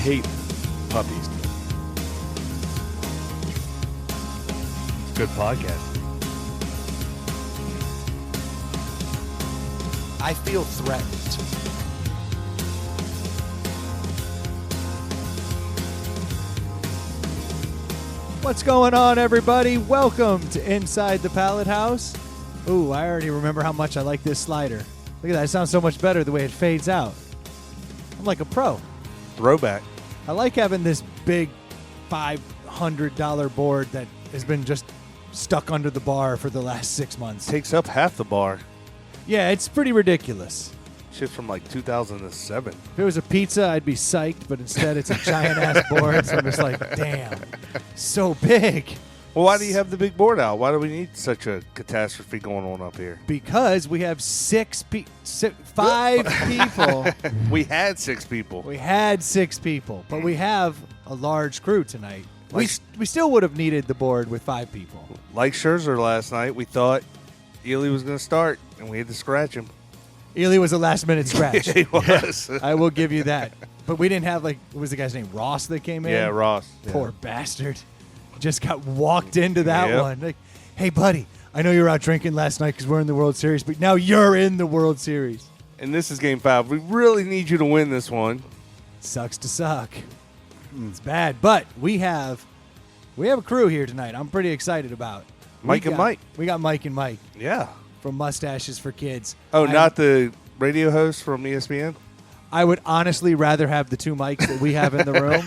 hate puppies. It's good podcast. I feel threatened. What's going on, everybody? Welcome to Inside the Pallet House. Ooh, I already remember how much I like this slider. Look at that. It sounds so much better the way it fades out. I'm like a pro. Throwback. I like having this big $500 board that has been just stuck under the bar for the last 6 months. Takes up half the bar. Yeah, it's pretty ridiculous. Shit's from like 2007. If it was a pizza, I'd be psyched, but instead it's a giant-ass board, so I'm just like, damn, so big. Well, why do you have the big board out? Why do we need such a catastrophe going on up here? Because we have 5 people. We had 6 people. We had 6 people, but we have a large crew tonight. We still would have needed the board with 5 people. Like Scherzer last night, we thought Ely was going to start, and we had to scratch him. Ely was a last-minute scratch. He was. I will give you that. But we didn't have, what was the guy's name? Ross that came in? Yeah, Ross. Poor Yeah. bastard. Just got walked into that Yep. one. Like, hey, buddy, I know you were out drinking last night because we're in the World Series, but now you're in the World Series. And this is Game 5. We really need you to win this one. Sucks to suck. It's bad. But we have a crew here tonight I'm pretty excited about. Mike and Mike. We got Mike and Mike Yeah. from Mustaches for Kids. Oh, not the radio host from ESPN? I would honestly rather have the 2 mics that we have in the room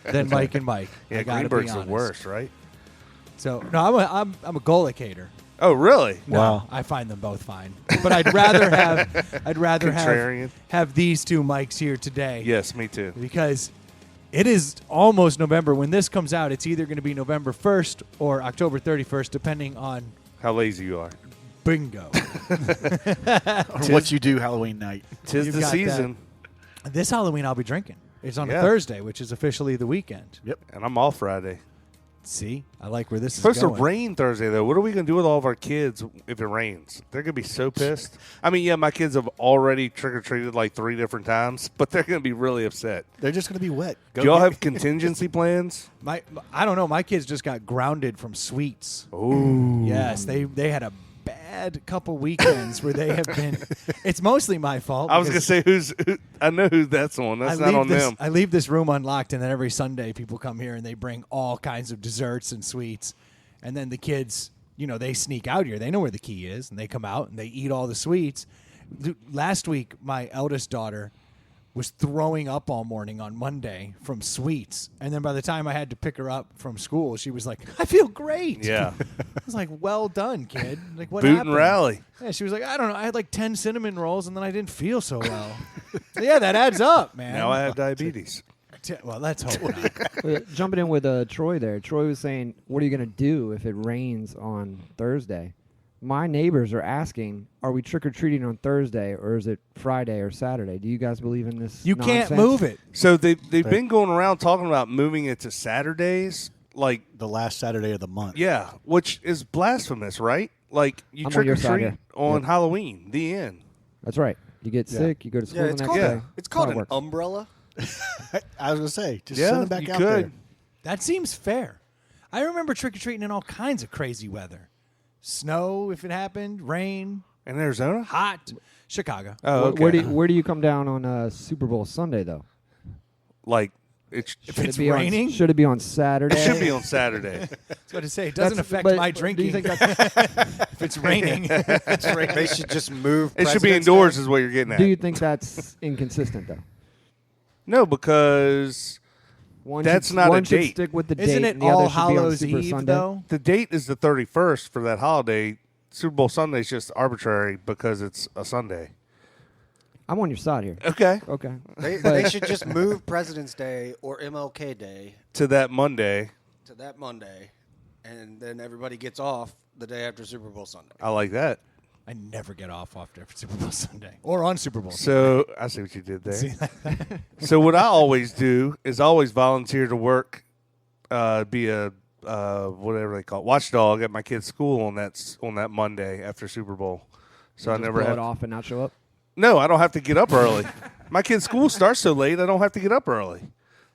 than Mike and Mike. Yeah, I gotta be Greenberg's the honest. worst, right? So no, I'm a Golic-hater. Oh, really? No, Wow. I find them both fine, but I'd rather Contrarian. have these 2 mics here today. Yes, me too. Because it is almost November. When this comes out, it's either going to be November 1st or October 31st, depending on How lazy you are. bingo. Or what you do Halloween night. Tis You've the got season. This Halloween, I'll be drinking. It's on a Yeah. Thursday, which is officially the weekend. Yep. And I'm off Friday. See, I like where this It's supposed is to going. rain Thursday, though. What are we going to do with all of our kids if it rains? They're going to be so pissed. I mean, yeah, my kids have already trick-or-treated like 3 different times, but they're going to be really upset. They're just going to be wet. Do y'all have contingency plans? I don't know. My kids just got grounded from sweets. Ooh. Yes, they had a bad couple weekends where they have been. It's mostly my fault. I was going to say, I know who that's on. That's not on them. I leave this room unlocked, and then every Sunday people come here and they bring all kinds of desserts and sweets. And then the kids, they sneak out here. They know where the key is, and they come out and they eat all the sweets. Last week, my eldest daughter was throwing up all morning on Monday from sweets. And then by the time I had to pick her up from school, she was like, I feel great. Yeah. I was like, well done, kid. Like, what Boot happened? and rally. Yeah, she was like, I don't know. I had like 10 cinnamon rolls, and then I didn't feel so well. Yeah, that adds up, man. Now I have diabetes. Well, let's hope not. Jumping in with Troy there. Troy was saying, what are you going to do if it rains on Thursday? My neighbors are asking, are we trick-or-treating on Thursday, or is it Friday or Saturday? Do you guys believe in this You nonsense? can't move it. So they've been going around talking about moving it to Saturdays. Like, The last Saturday of the month. yeah, which is blasphemous, right? Like, you I'm on your side trick-or-treat here. on Yep. Halloween, the end. That's right. You get sick, you go to school Yeah, the it's next called, day. it's called How it an works. umbrella. I was going to say, just Yeah, send them back you out could. there. That seems fair. I remember trick-or-treating in all kinds of crazy weather. Snow, if it happened, rain, In Arizona? hot. Chicago. Oh, okay. Where do you come down on Super Bowl Sunday, though? Like, it's If Should it's it be raining, should it be on Saturday? it should be on Saturday. I was going to say, it doesn't affect but my do drinking you think that's, if it's raining. They should just move. It should be President's indoors, Day. is what you're getting at. do you think that's inconsistent, though? No, because One That's should, not a one should date. stick with the Isn't date, it and the other All should be on Hallows Super Eve, Sunday. though? the date is the 31st for that holiday. Super Bowl Sunday is just arbitrary because it's a Sunday. I'm on your side here. Okay. Okay. They should just move President's Day or MLK Day To that Monday. to that Monday, and then everybody gets off the day after Super Bowl Sunday. I like that. I never get off after Super Bowl Sunday or on Super Bowl. So I see what you did there. So what I always do is I always volunteer to work, be a whatever they call it, watchdog at my kid's school on that Monday after Super Bowl. So I Just never blow have it off and not show up. No, I don't have to get up early. My kid's school starts so late, I don't have to get up early.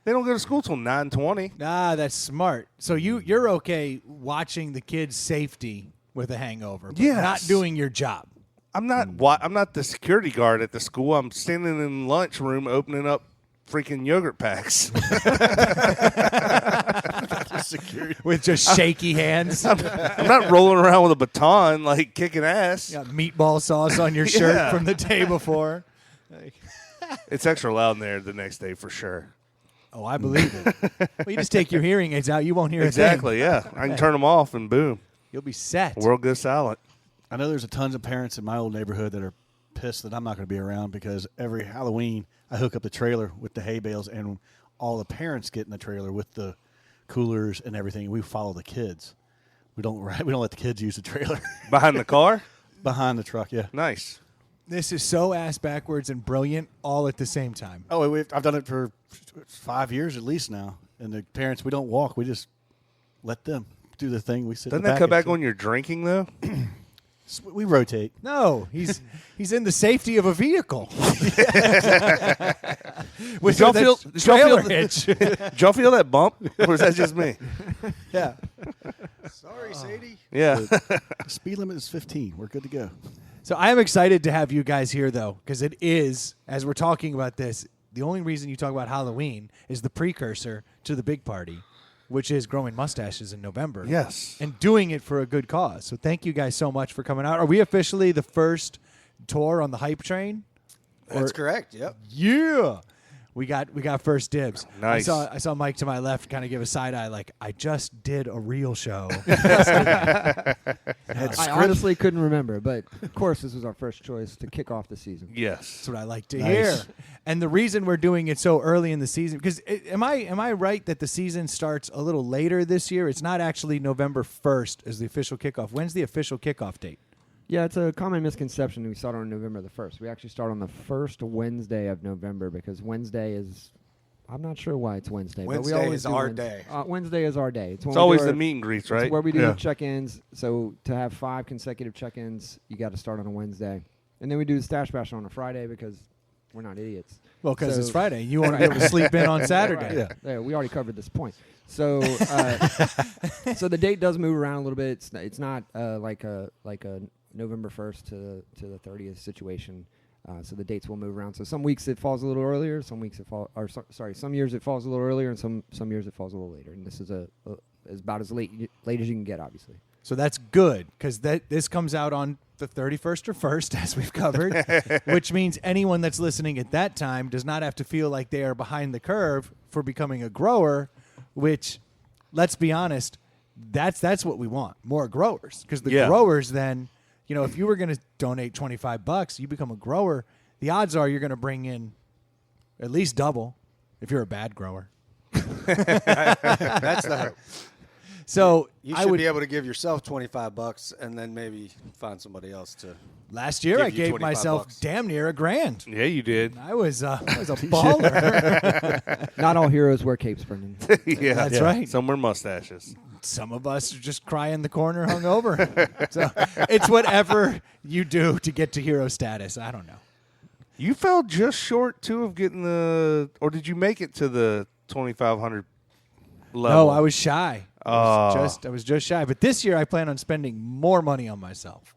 They don't go to school till 9:20. Ah, that's smart. So you're okay watching the kids' safety with a hangover, but Yes. not doing your job. I'm not. I'm not the security guard at the school. I'm standing in the lunchroom opening up freaking yogurt packs. With just shaky hands. I'm not rolling around with a baton like kicking ass. Got meatball sauce on your shirt Yeah. from the day before. It's extra loud in there the next day for sure. Oh, I believe it. Well, you just take your hearing aids out, you won't hear a thing. Exactly. Yeah, I can turn them off and boom, You'll be set. world goes silent. I know there's a tons of parents in my old neighborhood that are pissed that I'm not going to be around because every Halloween I hook up the trailer with the hay bales and all the parents get in the trailer with the coolers and everything. We follow the kids. We don't let the kids use the trailer Behind the car. behind the truck. Yeah. Nice. This is so ass backwards and brilliant all at the same time. Oh, I've done it for 5 years at least now. And the parents, we don't walk. We just let them do the thing. We sit. Doesn't in the that come back and on your drinking though? we rotate. No, he's in the safety of a vehicle. With Did y'all the feel- did y'all trailer feel- hitch. Did y'all feel that bump, or is that just me? Yeah. Sorry, Sadie. Yeah. The speed limit is 15. We're good to go. So I am excited to have you guys here, though, because it is, as we're talking about this, the only reason you talk about Halloween is the precursor to the big party, which is growing mustaches in November. Yes. And doing it for a good cause. So thank you guys so much for coming out. Are we officially the first tour on the hype train? That's correct. Yep. Yeah. We got first dibs. Nice. I saw Mike to my left kind of give a side eye like, I just did a real show. I honestly couldn't remember, but of course this was our first choice to kick off the season. Yes. That's what I like to Nice. hear. And the reason we're doing it so early in the season, because am I right that the season starts a little later this year? It's not actually November 1st as the official kickoff. When's the official kickoff date? Yeah, it's a common misconception we start on November the 1st. We actually start on the first Wednesday of November because Wednesday is, I'm not sure why it's Wednesday. but we Wednesday always is do our Wednesday. day. Wednesday is our day. When It's we do always our- the meet and greets, It's right? where we do Yeah. the check-ins. So to have 5 consecutive check-ins, you got to start on a Wednesday. And then we do the Stash Bash on a Friday because we're not idiots. Well, because So- it's Friday. You want to be able to sleep in on Saturday. Yeah, we already covered this point. So, so the date does move around a little bit. It's not like a November 1st to the 30th situation. So the dates will move around. So some weeks it falls a little earlier. Some weeks some years it falls a little earlier, and some years it falls a little later. And this is is about as late as you can get, obviously. So that's good because this comes out on the 31st or 1st, as we've covered, which means anyone that's listening at that time does not have to feel like they are behind the curve for becoming a grower, which, let's be honest, that's what we want, more growers. Because the growers then, if you were going to donate $25, you become a grower, the odds are you're going to bring in at least double if you're a bad grower. That's the hope. So You I should would be able to give yourself $25 and then maybe find somebody else to. Last year give I you gave 25 myself bucks. damn near $1,000. Yeah, you did. I was a baller. Not all heroes wear capes, Brendan. Yeah. That's right. Some wear mustaches. Some of us just cry in the corner hungover. So it's whatever you do to get to hero status. I don't know. You fell just short too of getting or did you make it to the 2,500 level? No, I was shy. I was just shy. But this year I plan on spending more money on myself.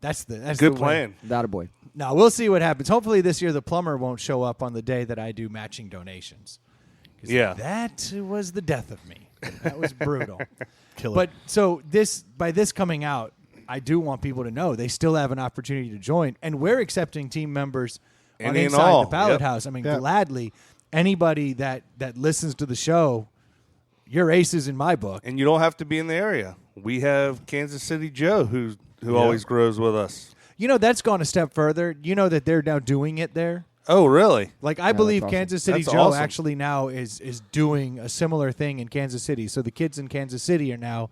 That's Good the way. plan. That a boy. Now we'll see what happens. Hopefully this year the plumber won't show up on the day that I do matching donations. 'Cause Yeah. that was the death of me. That was brutal. Killer. But so by this coming out, I do want people to know they still have an opportunity to join, and we're accepting team members on Any and Inside all. the Ballot Yep. House. I mean, Yeah. gladly, anybody that listens to the show, you're aces in my book. And you don't have to be in the area. We have Kansas City Joe who always grows with us. That's gone a step further. You know that they're now doing it there. Oh, really? Like I that's believe awesome. Kansas City That's Joe awesome. actually now is doing a similar thing in Kansas City. So the kids in Kansas City are now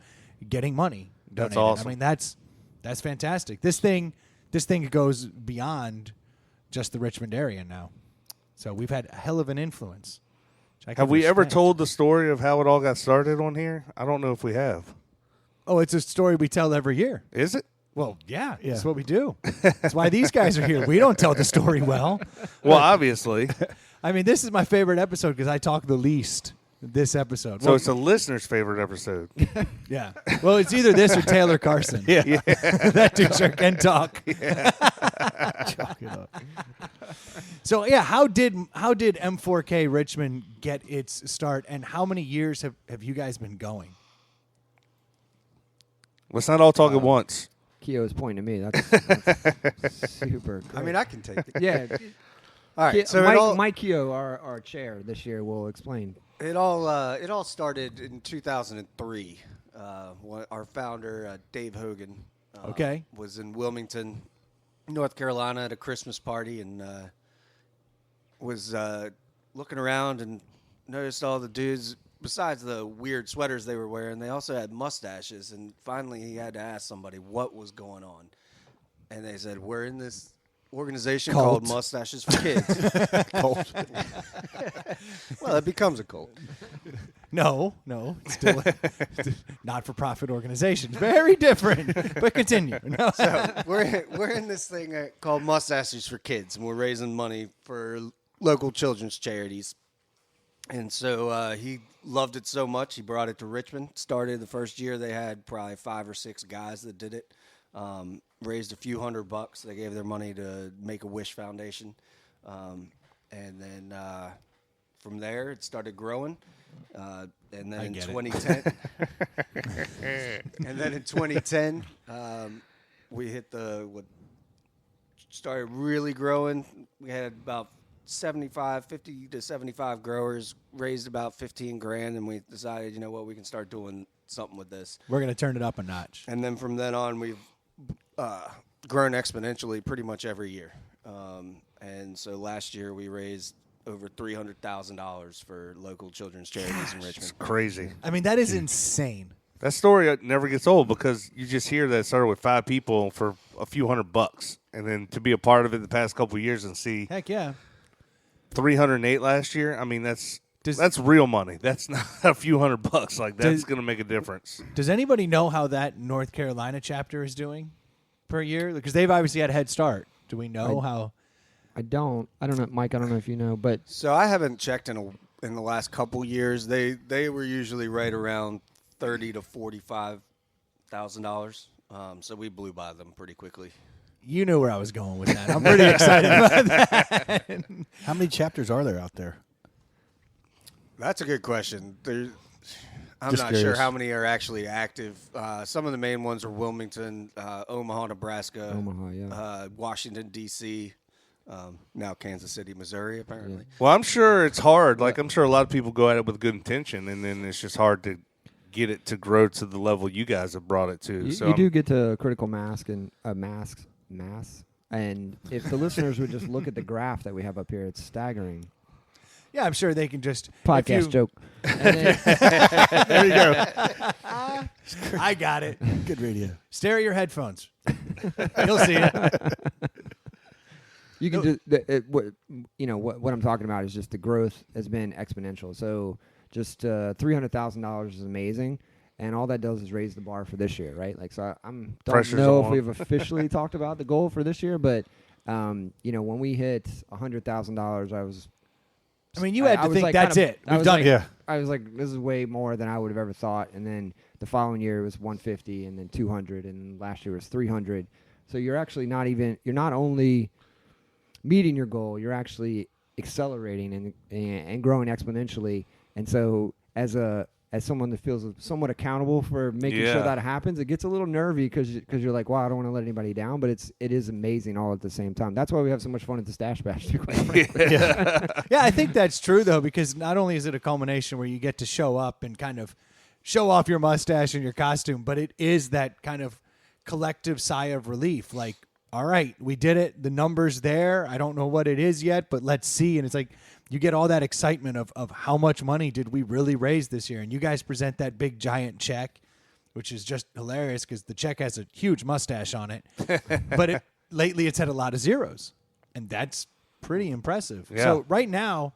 getting money That's donated. awesome. I mean that's fantastic. This thing goes beyond just the Richmond area now. So we've had a hell of an influence. which I can Have we ever respect. told the story of how it all got started on here? I don't know if we have. Oh, it's a story we tell every year. Is it? Well, yeah, that's what we do. That's why these guys are here. We don't tell the story well. Well, obviously. I mean, this is my favorite episode because I talk the least this episode. So it's a listener's favorite episode. Yeah. Well, it's either this or Taylor Carson. Yeah. That dude sure can talk. Chalk it up. So yeah, how did M4K Richmond get its start, and how many years have you guys been going? Let's not all talk at once. Keo's pointing to me. That's super cool. I mean, I can take it. Yeah. All right. So Mike Keo, our chair this year, will explain. it all started in 2003. Our founder, Dave Hogan, Okay. was in Wilmington, North Carolina at a Christmas party, and was looking around and noticed all the dudes, besides the weird sweaters they were wearing, they also had mustaches. And finally, he had to ask somebody what was going on. And they said, we're in this organization Cult. called Mustaches for Kids. Cult. Well, it becomes a cult. No, it's still a not-for-profit organization. Very different, but continue. No. So we're in this thing called Mustaches for Kids, and we're raising money for local children's charities. And so he loved it so much, he brought it to Richmond. Started the first year, they had probably 5 or 6 guys that did it. Raised a few $100. They gave their money to Make-A-Wish Foundation. And then from there, it started growing. And then in 2010, in 2010, we hit started really growing. We had about 50 to 75 growers, raised about 15 grand, and we decided, you know what, we can start doing something with this. We're going to turn it up a notch. And then from then on, we've grown exponentially pretty much every year. And so last year we raised over $300,000 for local children's charities in Richmond. It's crazy. I mean, that is insane. That story never gets old because you just hear that it started with 5 people for a few $100, and then to be a part of it the past couple of years and see Heck yeah. 308 last year. I mean, that's real money. That's not a few $100. Like that's going to make a difference. Does anybody know how that North Carolina chapter is doing per year? Because they've obviously had a head start. Do we know how? I don't know, Mike. I don't know if you know, but So I haven't checked in the last couple years. They were usually right around $30,000 to $45,000. So we blew by them pretty quickly. You knew where I was going with that. I'm pretty excited about that. How many chapters are there out there? That's a good question. I'm Just not curious. sure how many are actually active. Some of the main ones are Wilmington, Omaha, Nebraska, Washington, D.C., now Kansas City, Missouri, apparently. Well, I'm sure it's hard. Like I'm sure a lot of people go at it with good intention, and then it's just hard to get it to grow to the level you guys have brought it to. you do get to critical mass, and if the listeners would just look at the graph that we have up here, it's staggering. Yeah, I'm sure they can just Podcast joke. And then, There you go. I got it. Good radio. Stare at your headphones. You'll see it. you can do what I'm talking about is just the growth has been exponential. So just $300,000 is amazing, and all that does is raise the bar for this year, right? Like, so I don't Pressure's know if on. we've officially talked about the goal for this year, but when we hit $100,000, I mean, you had to was think like that's kinda- it. I We've was done like, it. Yeah. I was like, this is way more than I would have ever thought. And then the following year it was 150, and then 200, and last year was 300. So you're actually you're not only meeting your goal, you're actually accelerating and growing exponentially. And so as someone that feels somewhat accountable for making sure that happens, it gets a little nervy because you're like, wow, I don't want to let anybody down, but it is amazing all at the same time. That's why we have so much fun at the Stash Bash. To be quite frankly. Yeah, I think that's true, though, because not only is it a culmination where you get to show up and kind of show off your mustache and your costume, but it is that kind of collective sigh of relief. Like, all right, we did it. The number's there. I don't know what it is yet, but let's see. And it's like you get all that excitement of how much money did we really raise this year. And you guys present that big, giant check, which is just hilarious because the check has a huge mustache on it. But lately it's had a lot of zeros, and that's pretty impressive. Yeah. So right now,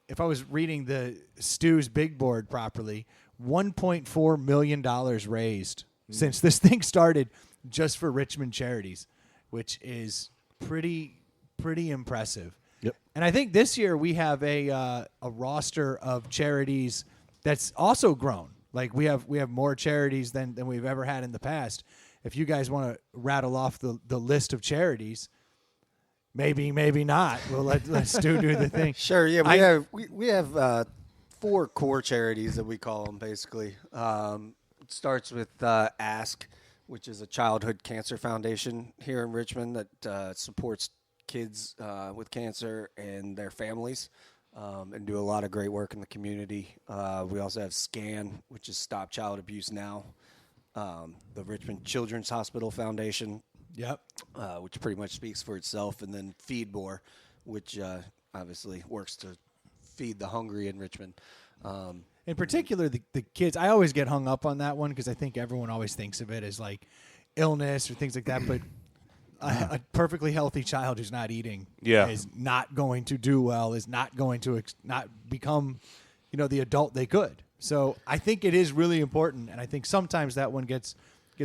if I was reading the Stu's big board properly, $1.4 million raised since this thing started just for Richmond charities, which is pretty impressive. Yep. And I think this year we have a roster of charities that's also grown. Like we have more charities than we've ever had in the past. If you guys want to rattle off the list of charities, maybe not. Well, let's do the thing. Sure. Yeah, we have 4 core charities that we call them basically. It starts with Ask, which is a childhood cancer foundation here in Richmond that supports kids with cancer and their families, and do a lot of great work in the community. We also have SCAN, which is Stop Child Abuse Now, the Richmond Children's Hospital Foundation, Yep. which pretty much speaks for itself, and then Feed More, which obviously works to feed the hungry in Richmond. In particular, the kids. I always get hung up on that one because I think everyone always thinks of it as like illness or things like that. But a perfectly healthy child who's not eating is not going to do well, is not going to not become, the adult they could. So I think it is really important, and I think sometimes that one gets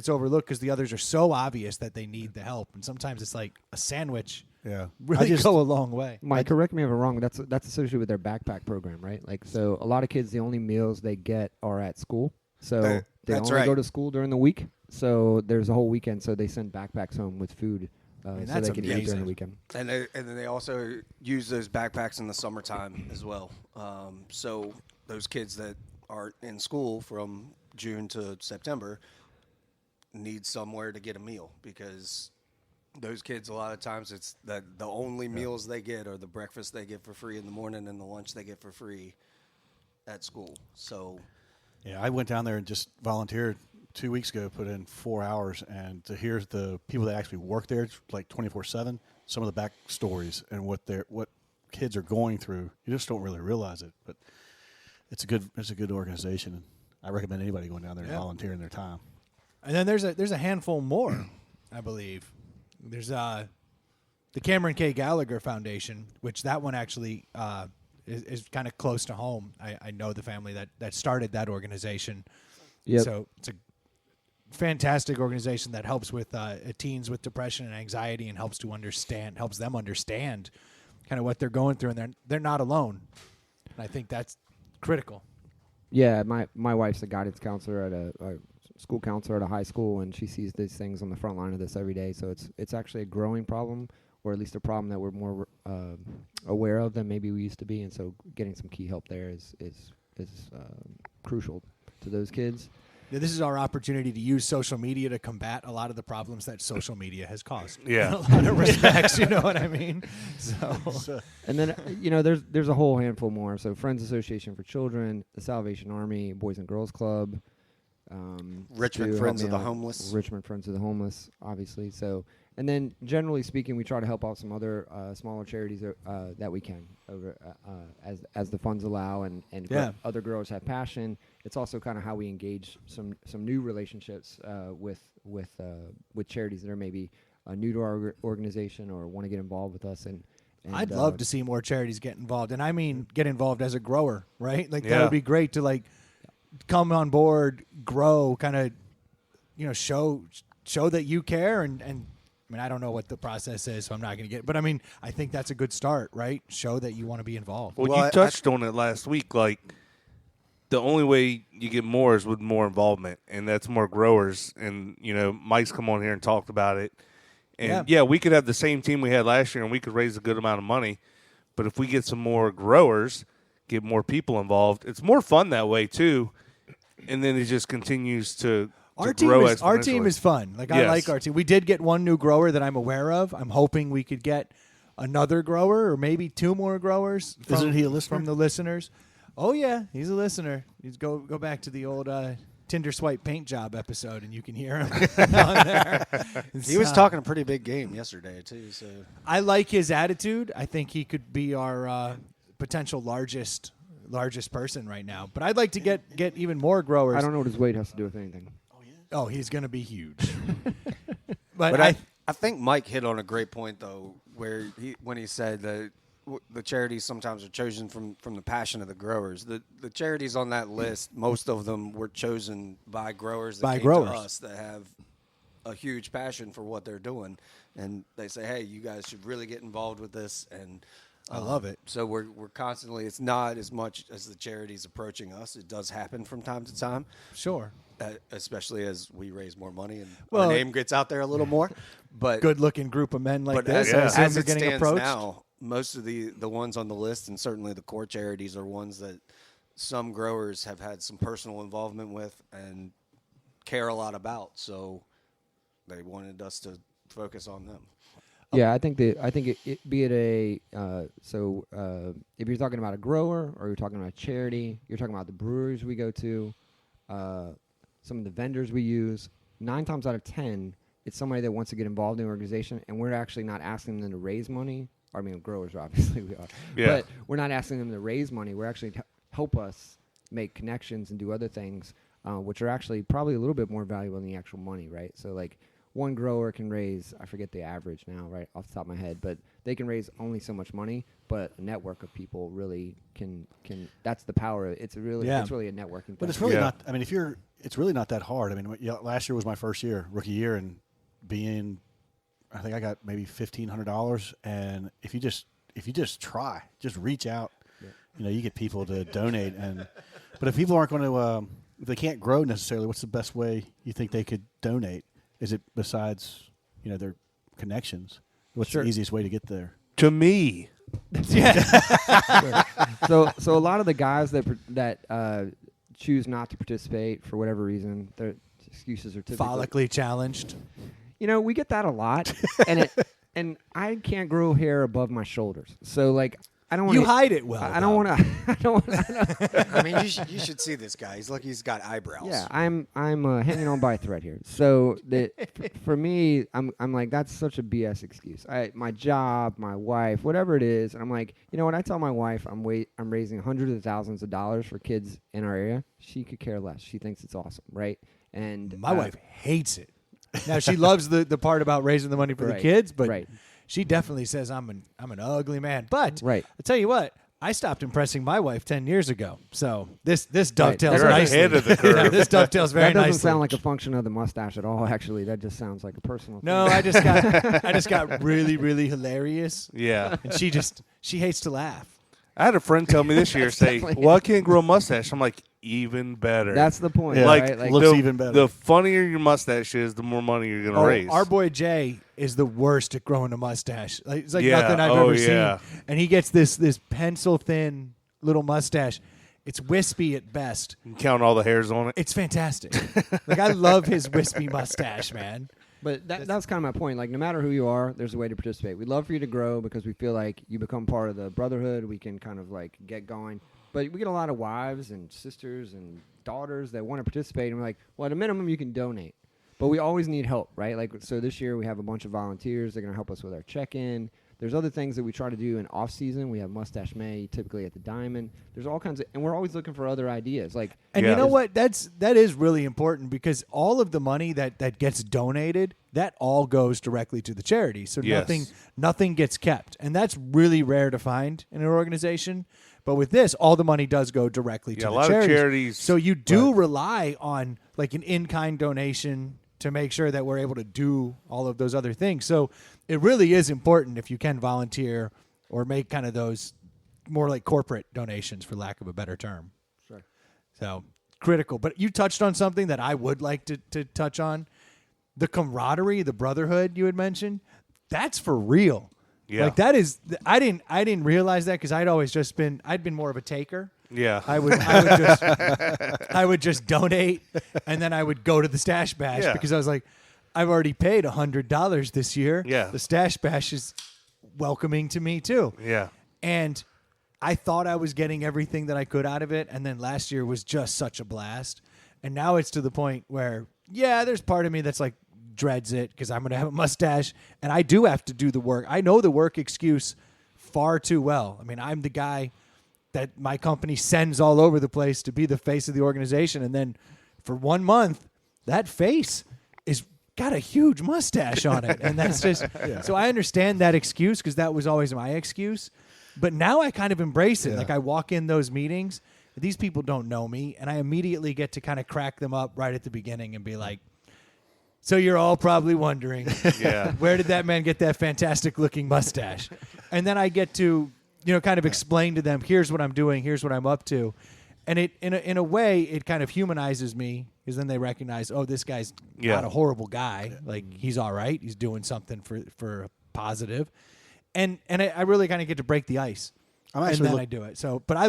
overlooked because the others are so obvious that they need the help, and sometimes it's like a sandwich. Yeah. Really go a long way. Mike, correct me if I'm wrong. That's associated with their backpack program, right? Like, so a lot of kids, the only meals they get are at school. So they that's only right. go to school during the week. So there's a whole weekend. So they send backpacks home with food, so that's they can eat amazing. during the weekend. And then they also use those backpacks in the summertime as well. So those kids that are in school from June to September need somewhere to get a meal, because those kids, a lot of times, it's the only meals they get are the breakfast they get for free in the morning and the lunch they get for free at school. So, Yeah, I went down there and just volunteered 2 weeks ago, put in 4 hours, and to hear the people that actually work there, like 24/7, some of the backstories and what kids are going through, you just don't really realize it. But it's a good organization, and I recommend anybody going down there and volunteering their time. And then there's a handful more, I believe. There's the Cameron K. Gallagher Foundation, which that one actually is kind of close to home. I know the family that started that organization. Yep. So it's a fantastic organization that helps with teens with depression and anxiety and helps them understand kind of what they're going through, and they're not alone. And I think that's critical. Yeah, my wife's a guidance counselor at a school counselor at a high school, and she sees these things on the front line of this every day. So it's actually a growing problem, or at least a problem that we're more aware of than maybe we used to be. And so getting some key help there is crucial to those kids. Yeah, this is our opportunity to use social media to combat a lot of the problems that social media has caused. Yeah. In a lot of respects, you know what I mean? So And then there's a whole handful more. So Friends Association for Children, the Salvation Army, Boys and Girls Club, Richmond Stu, Friends help of me the out. Homeless. Richmond Friends of the Homeless, obviously. So, and then generally speaking, we try to help out some other smaller charities that we can over as the funds allow, and other growers have passion. It's also kind of how we engage some new relationships with charities that are maybe new to our organization or want to get involved with us. And I'd love to see more charities get involved, and I mean get involved as a grower, right? Like that would be great to like come on board, grow, kind of, show that you care, and I mean, I don't know what the process is, so I'm not going to get. But I mean, I think that's a good start, right? Show that you want to be involved. Well, you touched on it last week. Like, the only way you get more is with more involvement, and that's more growers. And Mike's come on here and talked about it. And we could have the same team we had last year, and we could raise a good amount of money. But if we get some more growers, get more people involved, it's more fun that way too. And then it just continues to grow exponentially. Our team is fun. Like, I like our team. We did get one new grower that I'm aware of. I'm hoping we could get another grower or maybe 2 more growers. Isn't he a listener? From the listeners? Oh yeah, he's a listener. He's go back to the old Tinder swipe paint job episode, and you can hear him on there. He was talking a pretty big game yesterday too. So I like his attitude. I think he could be our potential largest person right now. But I'd like to get even more growers. I don't know what his weight has to do with anything. Oh, he's going to be huge. But I think Mike hit on a great point though, where when he said that the charities sometimes are chosen from the passion of the growers. The charities on that list, most of them were chosen by growers that came to us that have a huge passion for what they're doing, and they say, hey, you guys should really get involved with this. And I love it. So we're constantly. It's not as much as the charities approaching us. It does happen from time to time. Sure. Especially as we raise more money and Well, our name gets out there a little more. But Good-looking group of men like but this. as, I assume as they're it getting stands approached. now, most of the ones on the list, and certainly the core charities, are ones that some growers have had some personal involvement with and care a lot about. So they wanted us to focus on them. Yeah, I think it be it a if you're talking about a grower or you're talking about a charity, you're talking about the breweries we go to, some of the vendors we use. 9 times out of 10, it's somebody that wants to get involved in the organization, and we're actually not asking them to raise money. I mean, growers obviously we are, but we're not asking them to raise money. We're actually help us make connections and do other things, which are actually probably a little bit more valuable than the actual money, right? So like. One grower can raise, I forget the average now, right off the top of my head, but they can raise only so much money, but a network of people really can that's the power. It's really a networking thing. But it's really not, I mean, it's really not that hard. I mean, last year was my first year, rookie year, and I think I got maybe $1,500, and if you just try, just reach out, you get people to donate, but if people aren't going to, if they can't grow necessarily, what's the best way you think they could donate? Is it besides, their connections? What's the easiest way to get there? To me. So a lot of the guys that choose not to participate for whatever reason, their excuses are typically Follically challenged. We get that a lot, and I can't grow hair above my shoulders. So like I don't want You hide it well. I don't want to. I don't want. I mean, you should see this guy. He's lucky he's got eyebrows. Yeah, I'm hanging on by a thread here. So for me, I'm like that's such a BS excuse. My job, my wife, whatever it is, and I'm like, you know what? I tell my wife I'm raising hundreds of thousands of dollars for kids in our area. She could care less. She thinks it's awesome, right? And my wife hates it. Now she loves the part about raising the money for the kids, but she definitely says I'm an ugly man. But I tell you what. I stopped impressing my wife 10 years ago, so this dovetails nicely. Ahead of the curve. Yeah, this dovetails very nicely. That doesn't sound like a function of the mustache at all. Actually, that just sounds like a personal. No, thing. I just got really, really hilarious. Yeah, and she hates to laugh. I had a friend tell me this year, say, "Well, I can't grow a mustache." I'm like, even better. That's the point. Yeah. Right? Like, looks even better. The funnier your mustache is, the more money you're gonna raise. Our boy Jay is the worst at growing a mustache. It's like nothing I've ever seen. And he gets this pencil thin little mustache. It's wispy at best. You count all the hairs on it. It's fantastic. Like I love his wispy mustache, man. But that's kind of my point. Like, no matter who you are, there's a way to participate. We'd love for you to grow because we feel like you become part of the brotherhood. We can kind of, like, get going. But we get a lot of wives and sisters and daughters that want to participate. And we're like, well, at a minimum, you can donate. But we always need help, right? Like, so this year we have a bunch of volunteers. They're going to help us with our check-in. There's other things that we try to do in off-season. We have Mustache May, typically at the Diamond. There's all kinds of, and we're always looking for other ideas. Like, and you know what? That is really important because all of the money that gets donated, that all goes directly to the charity. So nothing gets kept, and that's really rare to find in an organization. But with this, all the money does go directly to the charities. A lot of charities. So you do rely on like an in-kind donation to make sure that we're able to do all of those other things. So it really is important if you can volunteer or make kind of those more like corporate donations, for lack of a better term. Sure. So critical. But you touched on something that I would like to touch on. The camaraderie, the brotherhood you had mentioned, that's for real. Yeah. Like that is, I didn't realize that because I'd been more of a taker. Yeah. I would just donate, and then I would go to the Stash Bash because I was like, I've already paid $100 this year. Yeah. The Stash Bash is welcoming to me too. Yeah. And I thought I was getting everything that I could out of it, and then last year was just such a blast. And now it's to the point where, there's part of me that's like dreads it because I'm going to have a mustache, and I do have to do the work. I know the work excuse far too well. I mean, I'm the guy that my company sends all over the place to be the face of the organization. And then for 1 month, that face is got a huge mustache on it. And that's just, so I understand that excuse because that was always my excuse. But now I kind of embrace it. Yeah. Like I walk in those meetings, these people don't know me. And I immediately get to kind of crack them up right at the beginning and be like, so you're all probably wondering, where did that man get that fantastic looking mustache? And then I get to kind of explain to them, here's what I'm doing, here's what I'm up to. And it in a way, it kind of humanizes me because then they recognize, oh, this guy's not a horrible guy. Like, he's all right. He's doing something for a positive. And I really kind of get to break the ice. And then I do it. So, but I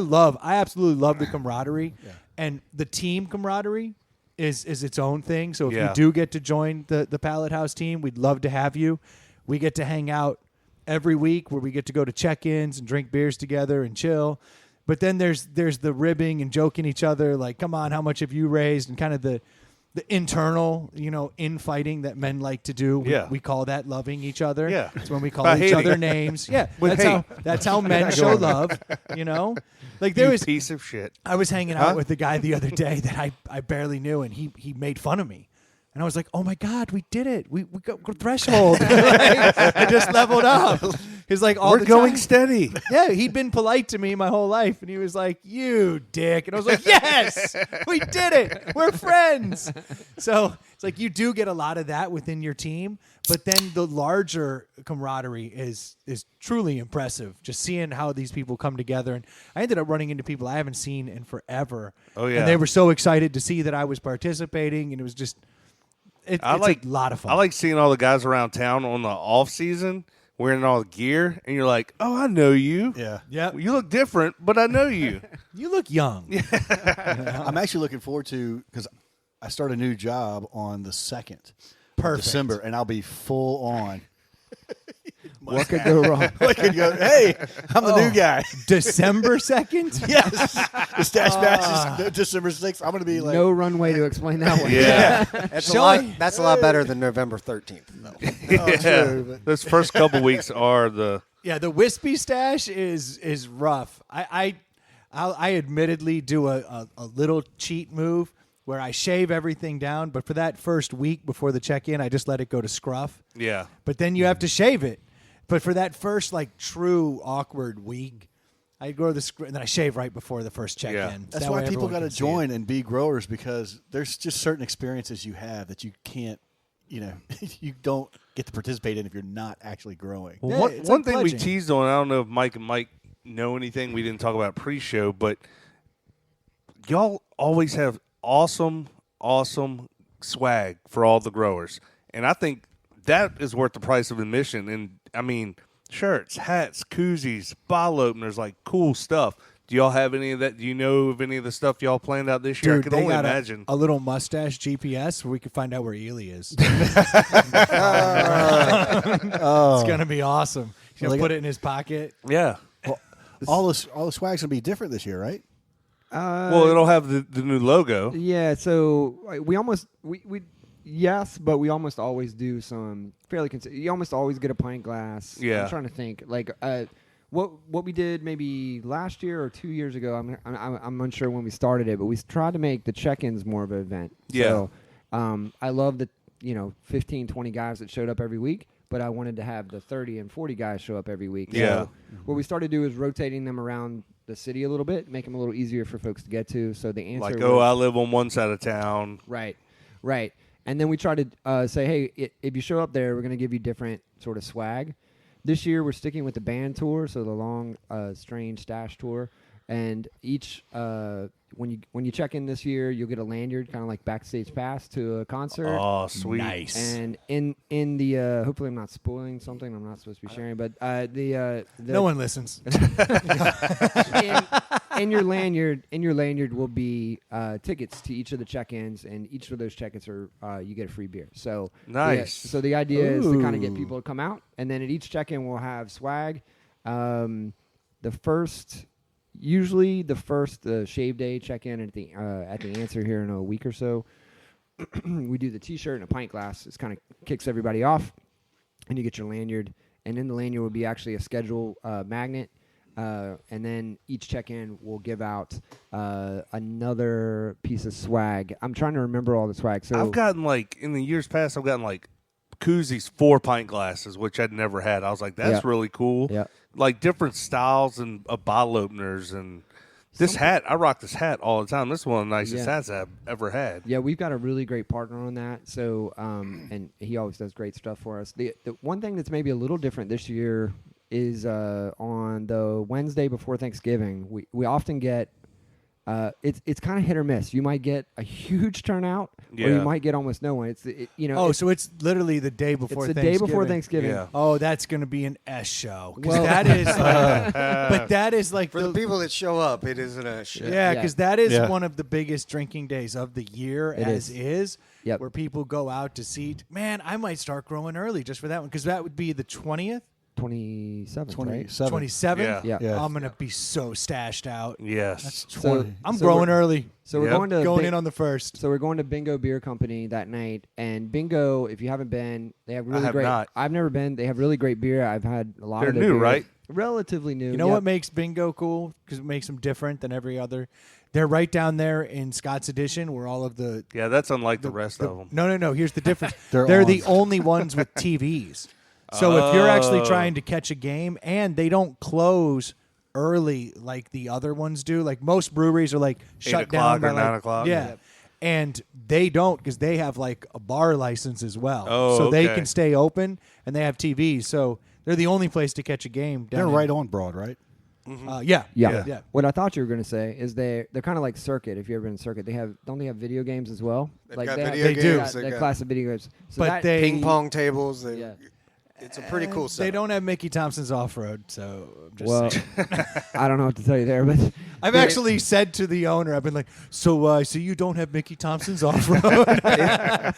absolutely love the camaraderie. And the team camaraderie is its own thing. So if you do get to join the Pallet House team, we'd love to have you. We get to hang out every week where we get to go to check-ins and drink beers together and chill. But then there's the ribbing and joking each other, like, come on, how much have you raised? And kind of the internal, infighting that men like to do. We call that loving each other. Yeah. It's when we call each other names. Yeah. That's how men show love, Like, there was piece of shit. I was hanging out with a guy the other day that I barely knew, and he made fun of me. And I was like, oh, my God, we did it. We got threshold. I just leveled up. He's like, we're going steady. Yeah, he'd been polite to me my whole life. And he was like, you dick. And I was like, yes, we did it. We're friends. So it's like you do get a lot of that within your team. But then the larger camaraderie is truly impressive. Just seeing how these people come together. And I ended up running into people I haven't seen in forever. Oh, yeah. And they were so excited to see that I was participating. And it was just... It's a lot of fun. I like seeing all the guys around town on the off season wearing all the gear, and you're like, "Oh, I know you. Yeah. You look different, but I know you. You look young." I'm actually looking forward to because I start a new job on the 2nd of December, and I'll be full on. What could go wrong? What could go? Hey, I'm the new guy. December 2nd? Yes. The Stash Bash is December 6th. I'm going to be like... No runway to explain that one. Yeah. That's a lot better than November 13th. True, but... Those first couple weeks are the... Yeah, the wispy stash is rough. I admittedly do a little cheat move where I shave everything down, but for that first week before the check-in, I just let it go to scruff. Yeah. But then you have to shave it. But for that first, true awkward week, I go to the scruff, and then I shave right before the first check-in. Yeah. That's why people got to join and be growers, because there's just certain experiences you have that you can't, you don't get to participate in if you're not actually growing. Well, one thing we teased on, I don't know if Mike and Mike know anything. We didn't talk about pre-show, but y'all always have awesome swag for all the growers. And I think that is worth the price of admission. And, I mean, shirts, hats, koozies, bottle openers, cool stuff. Do y'all have any of that? Do you know of any of the stuff y'all planned out this year? Dude, I can only imagine. A little mustache GPS where we can find out where Ely is. It's going to be awesome. He's going to put it in his pocket. Yeah. Well, all the swag's going to be different this year, right? Well, it'll have the new logo. Yeah, so we almost yes, but we almost always do some fairly you almost always get a pint glass. Yeah. I'm trying to think what we did maybe last year or 2 years ago. I'm unsure when we started it, but we tried to make the check-ins more of an event. Yeah. So I love the 15, 20 guys that showed up every week, but I wanted to have the 30 and 40 guys show up every week. Yeah. So what we started to do is rotating them around the city a little bit, make them a little easier for folks to get to. So the answer I live on one side of town. Right. And then we try to say, hey, if you show up there, we're going to give you different sort of swag. This year, we're sticking with the band tour, so the long, strange stash tour. And each when you check in this year, you'll get a lanyard, kind of like backstage pass to a concert. Oh, sweet! Nice. And in the hopefully I'm not spoiling something I'm not supposed to be sharing, but the no one listens. in your lanyard will be tickets to each of the check-ins, and each of those check-ins are you get a free beer. So nice. So the idea is to kind of get people to come out, and then at each check-in we'll have swag. Usually the first shave day check-in at the answer here in a week or so, we do the T-shirt and a pint glass. It kind of kicks everybody off, and you get your lanyard. And in the lanyard will be actually a schedule magnet, and then each check-in will give out another piece of swag. I'm trying to remember all the swag. So I've gotten in the years past, I've gotten koozies, 4 pint glasses, which I'd never had. I was like, that's really cool. Yeah. Different styles and bottle openers, and this hat. I rock this hat all the time. This is one of the nicest hats I've ever had. Yeah, we've got a really great partner on that. So, and he always does great stuff for us. The one thing that's maybe a little different this year, is on the Wednesday before Thanksgiving. We often get it's kind of hit or miss. You might get a huge turnout, or you might get almost no one. So it's literally the day before. It's the Thanksgiving. day before Thanksgiving. Yeah. Oh, that's going to be an S show. Well, that is, but that is like For the people that show up, it isn't a show. Yeah, because that is one of the biggest drinking days of the year, is. Yep. Where people go out to see. Man, I might start growing early just for that one, because that would be the 20th. 27th, right? 27th? Yeah. I'm going to be so stashed out. Yes. That's 20. So I'm growing early. So we're going in on the first. So we're going to Bingo Beer Company that night, and Bingo, if you haven't been, they have really great. Not. I've never been. They have really great beer. I've had a lot They're of their new, beer. right? Relatively new. You know what makes Bingo cool? Because it makes them different than every other. They're right down there in Scott's Edition, where all of the that's unlike the rest of them. No. Here's the difference. They're the only ones with TVs. So if you're actually trying to catch a game, and they don't close early like the other ones do, like most breweries are like shut down by or 9 o'clock. Yeah. And they don't, because they have like a bar license as well. Oh, so they okay. can stay open, and they have TVs. So they're the only place to catch a game. They're right on Broad, right? Yeah. What I thought you were going to say is they're kind of like Circuit. If you've ever been in Circuit, don't they have video games as well? They've got they video have, games. do. They've That got class of video games. So But that, they ping pong tables. Yeah. It's a pretty cool setup. They don't have Mickey Thompson's Off Road, so I'm just Well, saying. I don't know what to tell you there, but I've actually said to the owner, I've been like, so you don't have Mickey Thompson's Off Road?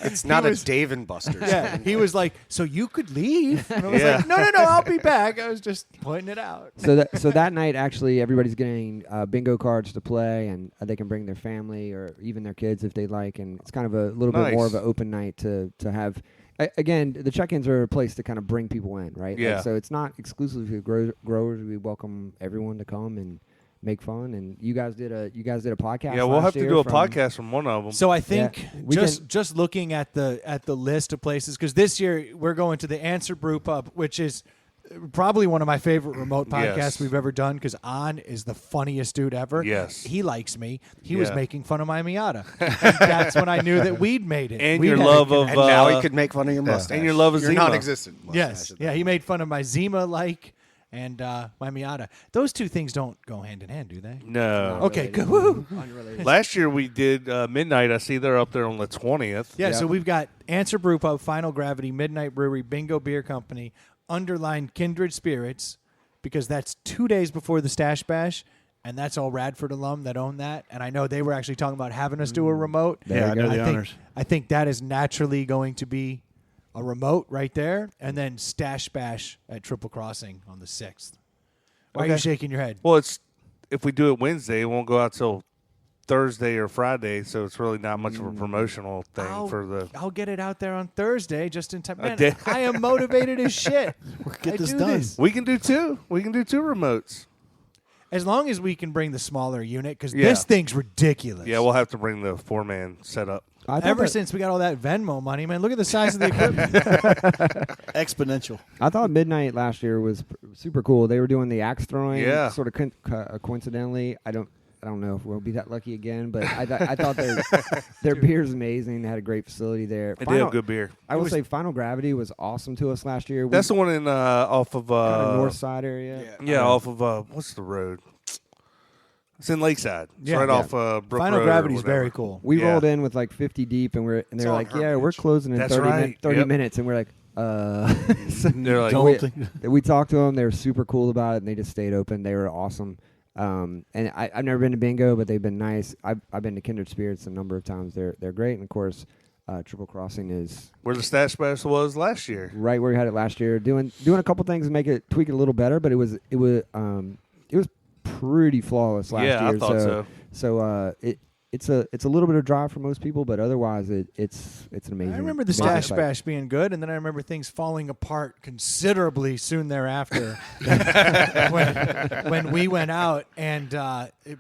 It's not a Dave and Buster's. Yeah, he was like, so you could leave. And I was like, no, I'll be back. I was just pointing it out. so that night, actually, everybody's getting bingo cards to play, and they can bring their family or even their kids if they like. And it's kind of a little bit more of an open night to have. Again, the check-ins are a place to kind of bring people in, right? Yeah. So it's not exclusively growers. We welcome everyone to come and make fun. And you guys did a podcast. Yeah, we'll last have to year do a from- podcast from one of them. So I think we just looking at the list of places, because this year we're going to the Answer Brew Pub, which is probably one of my favorite remote podcasts Yes. we've ever done, because An is the funniest dude ever. Yes. He likes me. He was Yeah. making fun of my Miata. And that's when I knew that we'd made it. And We'd your had love it of And now he could make fun of your mustache. And your love of your Zima. non-existent mustache. Yes. Yeah, he made fun of my Zima and my Miata. Those two things don't go hand in hand, do they? No. Okay, good. Woo. Unrelated. Last year we did Midnight. I see they're up there on the 20th. Yeah, Yep. so we've got Answer Brew Pub, Final Gravity, Midnight Brewery, Bingo Beer Company, underlined Kindred Spirits, because that's 2 days before the Stash Bash, and that's all Radford alum that own that. And I know they were actually talking about having us do a remote. Yeah, I know the owners. I think that is naturally going to be a remote right there, and then Stash Bash at Triple Crossing on the 6th. Why are you Okay. shaking your head? Well, if we do it Wednesday, it won't go out till Thursday or Friday, so it's really not much of a promotional thing for the. I'll get it out there on Thursday just in time. Man, day. I am motivated as shit. Get I this do done. this. We can do two. We can do two remotes. As long as we can bring the smaller unit, because Yeah. this thing's ridiculous. Yeah, we'll have to bring the 4-man setup. I thought Ever that- since we got all that Venmo money, man, look at the size of the equipment. Exponential. I thought Midnight last year was super cool. They were doing the axe throwing, Yeah. sort of coincidentally. I don't know if we'll be that lucky again, but I thought their beer is amazing. They had a great facility there. They have good beer. I will say Final Gravity was awesome to us last year. That's the one in off of kind of north side area. Yeah, off of what's the road? It's in Lakeside. It's Yeah. right Yeah. off Brook Final Road or Gravity's whatever. very cool. We Yeah. rolled in with like 50 deep, and they're all like, Hermitage. "Yeah, we're closing in That's 30, right. 30 Yep. minutes," and we're like, They're like, Don't we, think- we talked to them. They were super cool about it, and they just stayed open. They were awesome. And I've never been to Bingo, but they've been nice. I've been to Kindred Spirits a number of times. They're great, and of course, Triple Crossing is where the Stash Bash was last year. right where we had it last year. Doing a couple things to make it tweak it a little better, but it was pretty flawless last year. Yeah, I thought so. So it's a little bit of drive for most people, but otherwise it's an amazing. I remember the amazing Stash site. Bash being good, and then I remember things falling apart considerably soon thereafter when we went out, and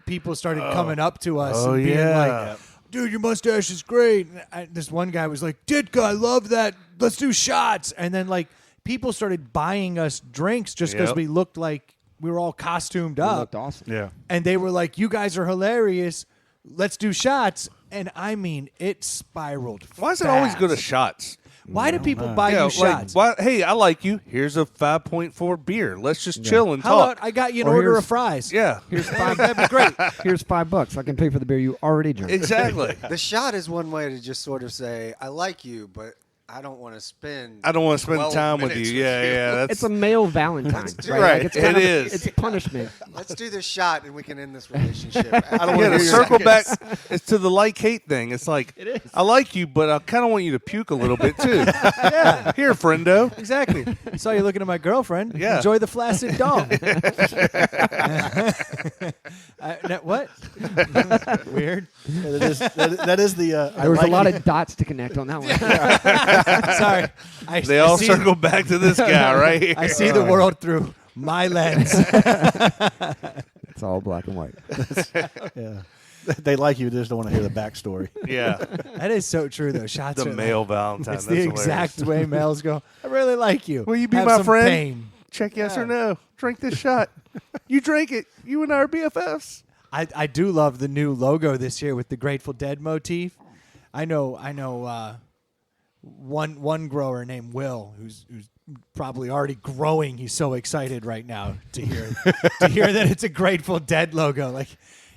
people started coming up to us Oh, and being yeah. like, "Dude, your mustache is great." And this one guy was like, "Ditka, I love that. Let's do shots." And then like people started buying us drinks just because Yep. we looked like we were all costumed It up. looked awesome. Yeah. And they were like, "You guys are hilarious. Let's do shots." And I mean, it spiraled. Why is it always fast. go to shots? Why do people buy Yeah, you like, shots? hey, I like you. Here's a 5.4 beer. Let's just chill and How talk. about I got you an Or order here's- of fries? Yeah, Here's five. That'd be great. Here's $5. I can pay for the beer you already drank. exactly. The shot is one way to just sort of say, I like you, but I don't want to spend. I don't want to spend 12 time with minutes you. Yeah. That's It's a male Valentine, do right? Right, Like it's it kind of, is. It's punishment. Let's do this shot and we can end this relationship. I don't want to circle back. It's to the like-hate thing. It's like It is. I like you, but I kind of want you to puke a little bit too. Yeah, here, friendo. Exactly. I saw you looking at my girlfriend. Yeah. Enjoy the flaccid dong. What? Weird. That is the. There was a lot of dots to connect on that one. Sorry. They all circle back to this guy right here. I see the world through my lens. It's all black and white. Yeah. They like you, they just don't want to hear the backstory. Yeah, That is so true, though. Shots the are male Valentine. It's That's the hilarious. exact way males go. I really like you. Will you be Have my some friend? pain. Check yes or no. Drink this shot. You drank it. You and I are BFFs. I do love the new logo this year with the Grateful Dead motif. I know. One grower named Will, who's probably already growing. He's so excited right now to hear that it's a Grateful Dead logo. Like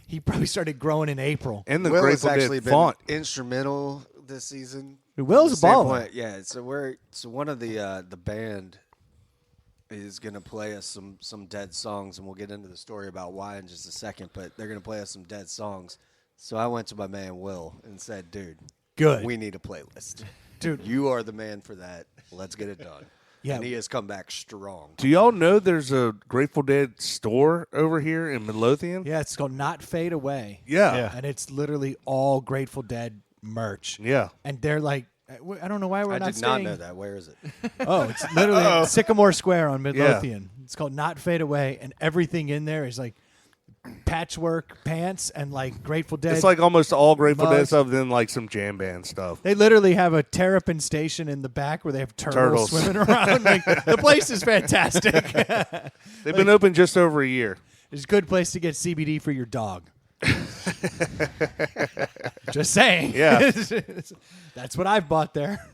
he probably started growing in April. And the Will has Grateful actually Dead been font. instrumental this season. Will's a baller. Standpoint, yeah. So one of the band is gonna play us some Dead songs, and we'll get into the story about why in just a second. But they're gonna play us some Dead songs. So I went to my man Will and said, "Dude, Good. we need a playlist. Dude. You are the man for that. Let's get it done." Yeah. And he has come back strong. Do y'all know there's a Grateful Dead store over here in Midlothian? Yeah, it's called Not Fade Away. Yeah. Yeah. And it's literally all Grateful Dead merch. Yeah. And they're like, I don't know why we're I not did not staying. know that. Where is it? Oh, it's literally Sycamore Square on Midlothian. It's called Not Fade Away, and everything in there is like patchwork pants and like Grateful Dead. It's like almost all Grateful Dead mugs. stuff, then like some jam band stuff. They literally have a terrapin station in the back where they have turtles. Swimming around. Like, the place is fantastic. They've been open just over a year. It's a good place to get CBD for your dog. Just saying. Yeah. That's what I've bought there.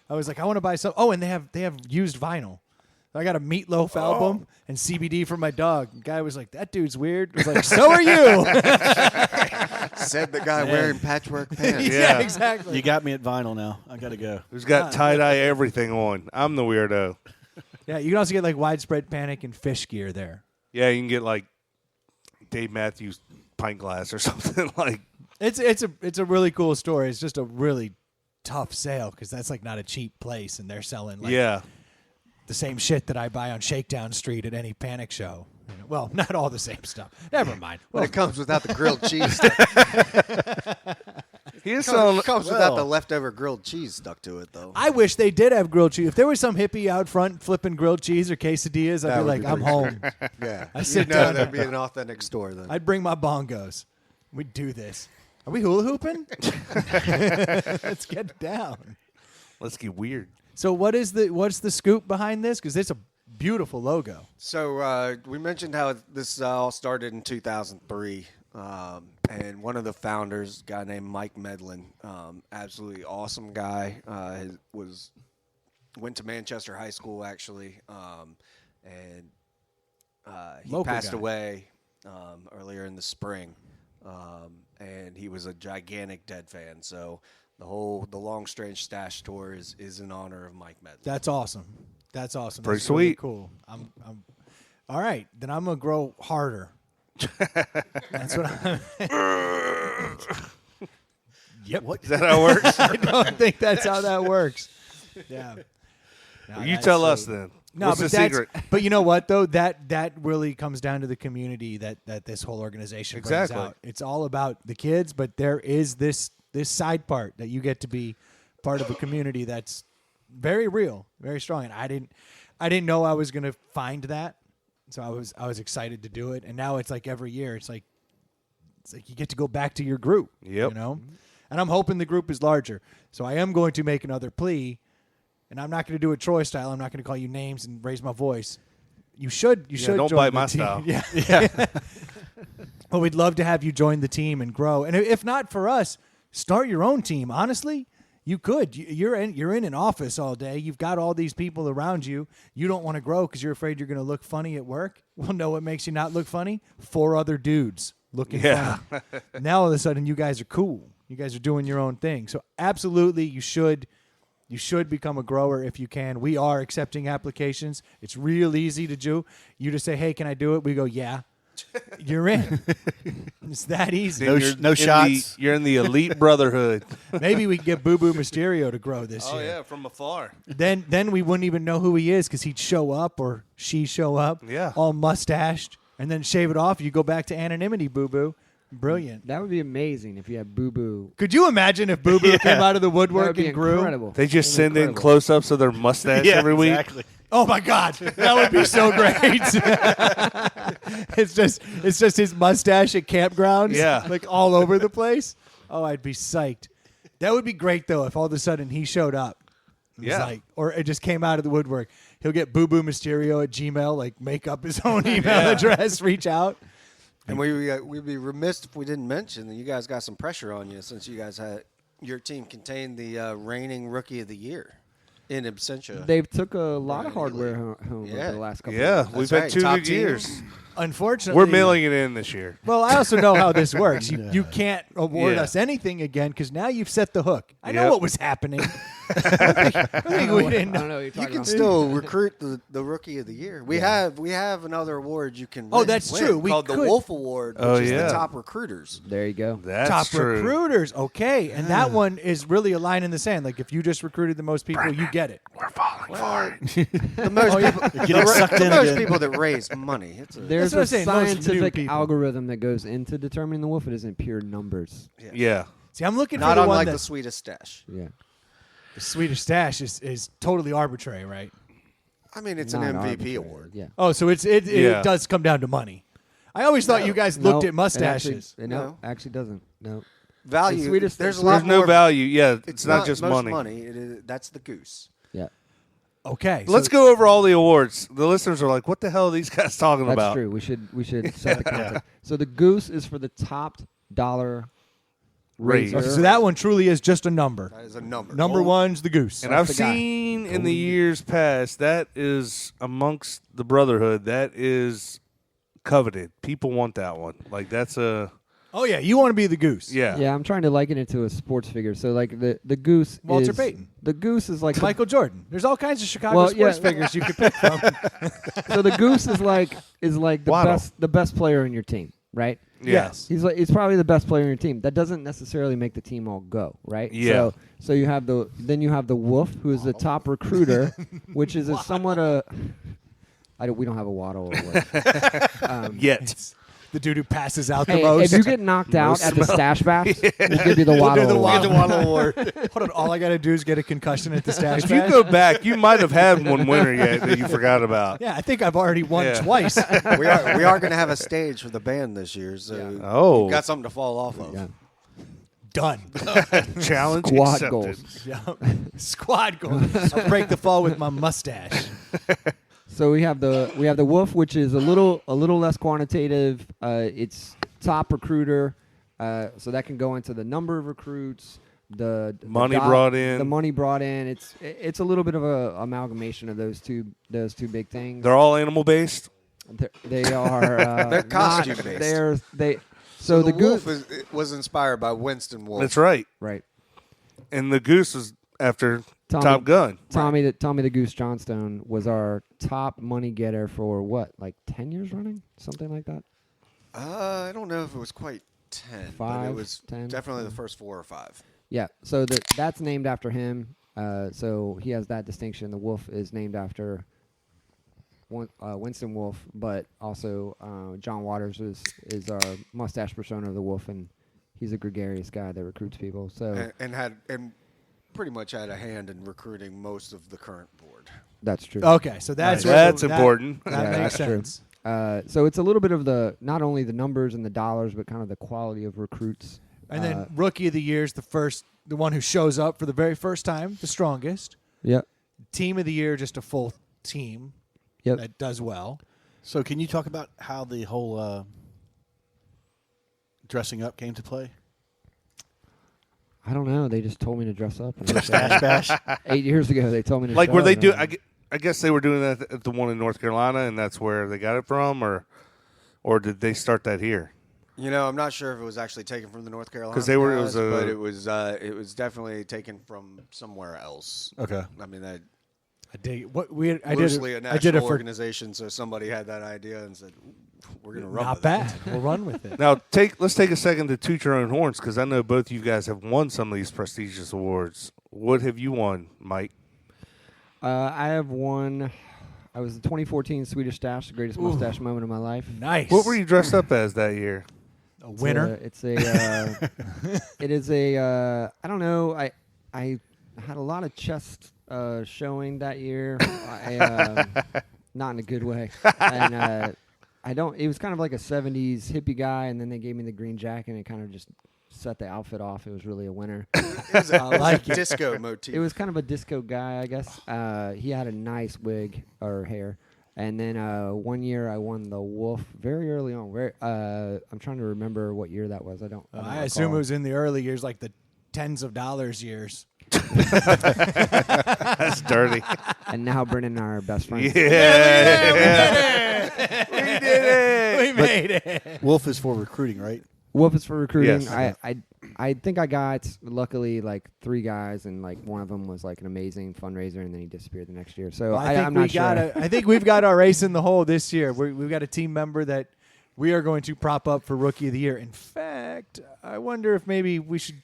I was like, I want to buy some. Oh, and they have used vinyl. I got a Meatloaf album and CBD for my dog. The guy was like, that dude's weird. I was like, so are you. Said the guy wearing patchwork pants. Yeah, exactly. You got me at vinyl now. I got to go. Who's got tie-dye everything on? I'm the weirdo. Yeah, you can also get like Widespread Panic and fish gear there. Yeah, you can get like Dave Matthews pint glass or something like. It's a really cool store. It's just a really tough sale because that's like not a cheap place, and they're selling like Yeah. the same shit that I buy on Shakedown Street at any Panic show. You know, well, not all the same stuff. Never mind. But it comes without the grilled cheese. He is selling. It comes without the leftover grilled cheese stuck to it, though. I wish they did have grilled cheese. If there was some hippie out front flipping grilled cheese or quesadillas, I'd That be would like, be I'm pretty home. Yeah. I sit You know down. That'd be an authentic store then. I'd bring my bongos. We'd do this. Are we hula hooping? Let's get down. Let's get weird. So what's the scoop behind this? Because it's a beautiful logo. So we mentioned how this all started in 2003, and one of the founders, a guy named Mike Medlin, absolutely awesome guy, went to Manchester High School actually, and he Local passed guy. away earlier in the spring, and he was a gigantic Dead fan. So the Long Strange Stash tour is in honor of Mike Medlin. That's awesome. That's awesome. Pretty That's really sweet. cool. I'm all right. Then I'm gonna grow harder. That's what I'm. Yep. Is that how it works? I don't think that's how that works. Yeah. No, You that's tell so- us then. No, What's but the that's, secret? but you know what though? That really comes down to the community that this whole organization brings Exactly. out. It's all about the kids, but there is this side part that you get to be part of a community that's very real, very strong. And I didn't know I was gonna find that, so I was excited to do it. And now it's like every year, it's like you get to go back to your group. Yep. You know, and I'm hoping the group is larger. So I am going to make another plea. And I'm not going to do it Troy style. I'm not going to call you names and raise my voice. You should. don't join bite the my team. style. Yeah. Well, we'd love to have you join the team and grow. And if not for us, start your own team. Honestly, You could. You're in an office all day. You've got all these people around you. You don't want to grow because you're afraid you're going to look funny at work. Well, know what makes you not look funny? 4 other dudes looking funny. Now all of a sudden you guys are cool. You guys are doing your own thing. So absolutely you should become a grower if you can. We are accepting applications. It's real easy to do. You just say, hey, can I do it? We go, yeah. You're in. It's that easy. No shots. You're in the elite brotherhood. Maybe we can get Boo Boo Mysterio to grow this year. Oh, yeah, from afar. Then we wouldn't even know who he is because he'd show up or she show up all mustached and then shave it off. You go back to anonymity, Boo Boo. Brilliant. That would be amazing if you had Boo Boo. Could you imagine if Boo Boo came out of the woodwork and grew? Incredible. They just send in close-ups of their mustache every week. Exactly. Oh my God, that would be so great. It's just his mustache at campgrounds, like all over the place. Oh, I'd be psyched. That would be great though if all of a sudden he showed up. Or it just came out of the woodwork. He'll get Boo Boo Mysterio at Gmail, like make up his own email address, reach out. And we'd be remiss if we didn't mention that you guys got some pressure on you since you guys had your team contained the reigning Rookie of the Year in absentia. They've took a lot of hardware home over the last couple of years. Yeah, we've had 2 good years. Unfortunately, we're mailing it in this year. Well, I also know how this works. You can't award us anything again because now you've set the hook. I know what was happening. I think we didn't know. I don't know what you're You talking can about. still recruit the Rookie of the Year. We have another award you can Oh, that's win true. We called the could. Wolf Award, which is the top recruiters. There you go. That's Top true. recruiters. Okay. And that one is really a line in the sand. Like if you just recruited the most people, you get it. We're falling for it. The most Getting sucked in most again. people that raise money. It's a, There's That's what a I'm saying, most new scientific people. algorithm that goes into determining the wolf. It isn't pure numbers. Yeah. See, I'm looking not for the one unlike the that's Swedish stash. Yeah. the Swedish stash is totally arbitrary, right? I mean, it's Not an MVP arbitrary, award. Yeah. Oh, so it does come down to money. I always thought you guys looked at mustaches. No, actually doesn't. No. Value. The Swedish there's a stash- lot There's no more value. Yeah, it's not most just money. It is, that's the goose. Yeah. Okay. Let's go over all the awards. The listeners are like, "What the hell are these guys talking That's about?" true. We should set the context. So the goose is for the top dollar Raise. raiser. So that one truly is just a number. That is a number. Number one's the goose. And That's I've the guy. seen in the years past that is amongst the brotherhood. That is coveted. People want that one. Like that's a Oh yeah, you want to be the goose. yeah. Yeah, I'm trying to liken it to a sports figure. So like the goose Walter is, Payton. The goose is like Michael Jordan. There's all kinds of Chicago Well, sports yeah. figures you could pick from. so the goose is like the Waddle. best player in your team, right? Yes. He's probably the best player in your team. That doesn't necessarily make the team all go, right? Yeah. So you have the wolf, who is the top recruiter, which is somewhat a. We don't have a Waddle or what. Yet. The dude who passes out the Hey, most. if you get knocked out at the stash bash, we'll give you the Waddle the Award. Waddle Award. Hold on, all I got to do is get a concussion at the stash If you bash? go back, you might have had one winner yet that you forgot about. Yeah, I think I've already won Yeah. twice. we are going to have a stage for the band this year, so Oh. you've got something to fall off of. Yeah. Done. Challenge Squad accepted. goals. Yeah. Squad goal. I'll break the fall with my mustache. So we have the wolf, which is a little less quantitative. It's top recruiter, so that can go into the number of recruits, the Money brought in. the money brought in. It's a little bit of a amalgamation of those two big things. They're all animal based. They are They're costume based. So the wolf goose was inspired by Winston Wolf. That's right. right. And the goose was after Tommy- Top Gun. Tommy the Goose Johnstone was our top money getter for what, like 10 years running, something like that. I don't know if it was quite 10, but 5, it was 10, definitely the first 4 or 5. Yeah, so that's named after him. So he has that distinction. The wolf is named after Winston Wolf, but also John Waters is our mustache persona of the wolf, and he's a gregarious guy that recruits people. So And pretty much had a hand in recruiting most of the current board. that's true. Okay, so that's That's important. That Yeah, makes that's true. sense. So it's a little bit of not only the numbers and the dollars, but kind of the quality of recruits. And then Rookie of the Year is the one who shows up for the very first time, the strongest. Yep. Team of the Year, just a full team Yep. that does well. So can you talk about how the whole dressing up came to play? I don't know. They just told me to dress up. Stash bash. 8 years ago, they told me to. Like, show were they it, do? and I guess they were doing that at the one in North Carolina, and that's where they got it from, or did they start that here? You know, I'm not sure if it was actually taken from the North Carolina 'Cause they were- it guys, was a- but it was definitely taken from somewhere else. Okay. I mean, that I dig it. What we I loosely did a I did national it for organization, so somebody had that idea and said, "We're going to run not with bad. it." We'll run with it. Now, let's take a second to toot your own horns, because I know both of you guys have won some of these prestigious awards. What have you won, Mike? I have won. I was the 2014 Swedish Stash, the greatest mustache moment of my life. Nice. What were you dressed up as that year? A winner? It's a. It is a. I don't know. I had a lot of chest showing that year. Not in a good way. And I don't. It was kind of like a 70s hippie guy, and then they gave me the green jacket, and it kind of just set the outfit off. It was really a winner. It was a disco motif. It was kind of a disco guy, I guess. He had a nice wig or hair. And then 1 year I won the Wolf very early on. I'm trying to remember what year that was. I don't I assume it was in the early years, like the tens of dollars years. That's dirty. And now Brennan and I are best friends. Yeah. We did it. We made it. Wolf is for recruiting, right? Wolf is for recruiting. Yes. I think I got, luckily, like 3 guys, and like one of them was like an amazing fundraiser, and then he disappeared the next year. So Well, I think I'm not sure. I think we've got our ace in the hole this year. We've got a team member that we are going to prop up for Rookie of the Year. In fact, I wonder if maybe we should.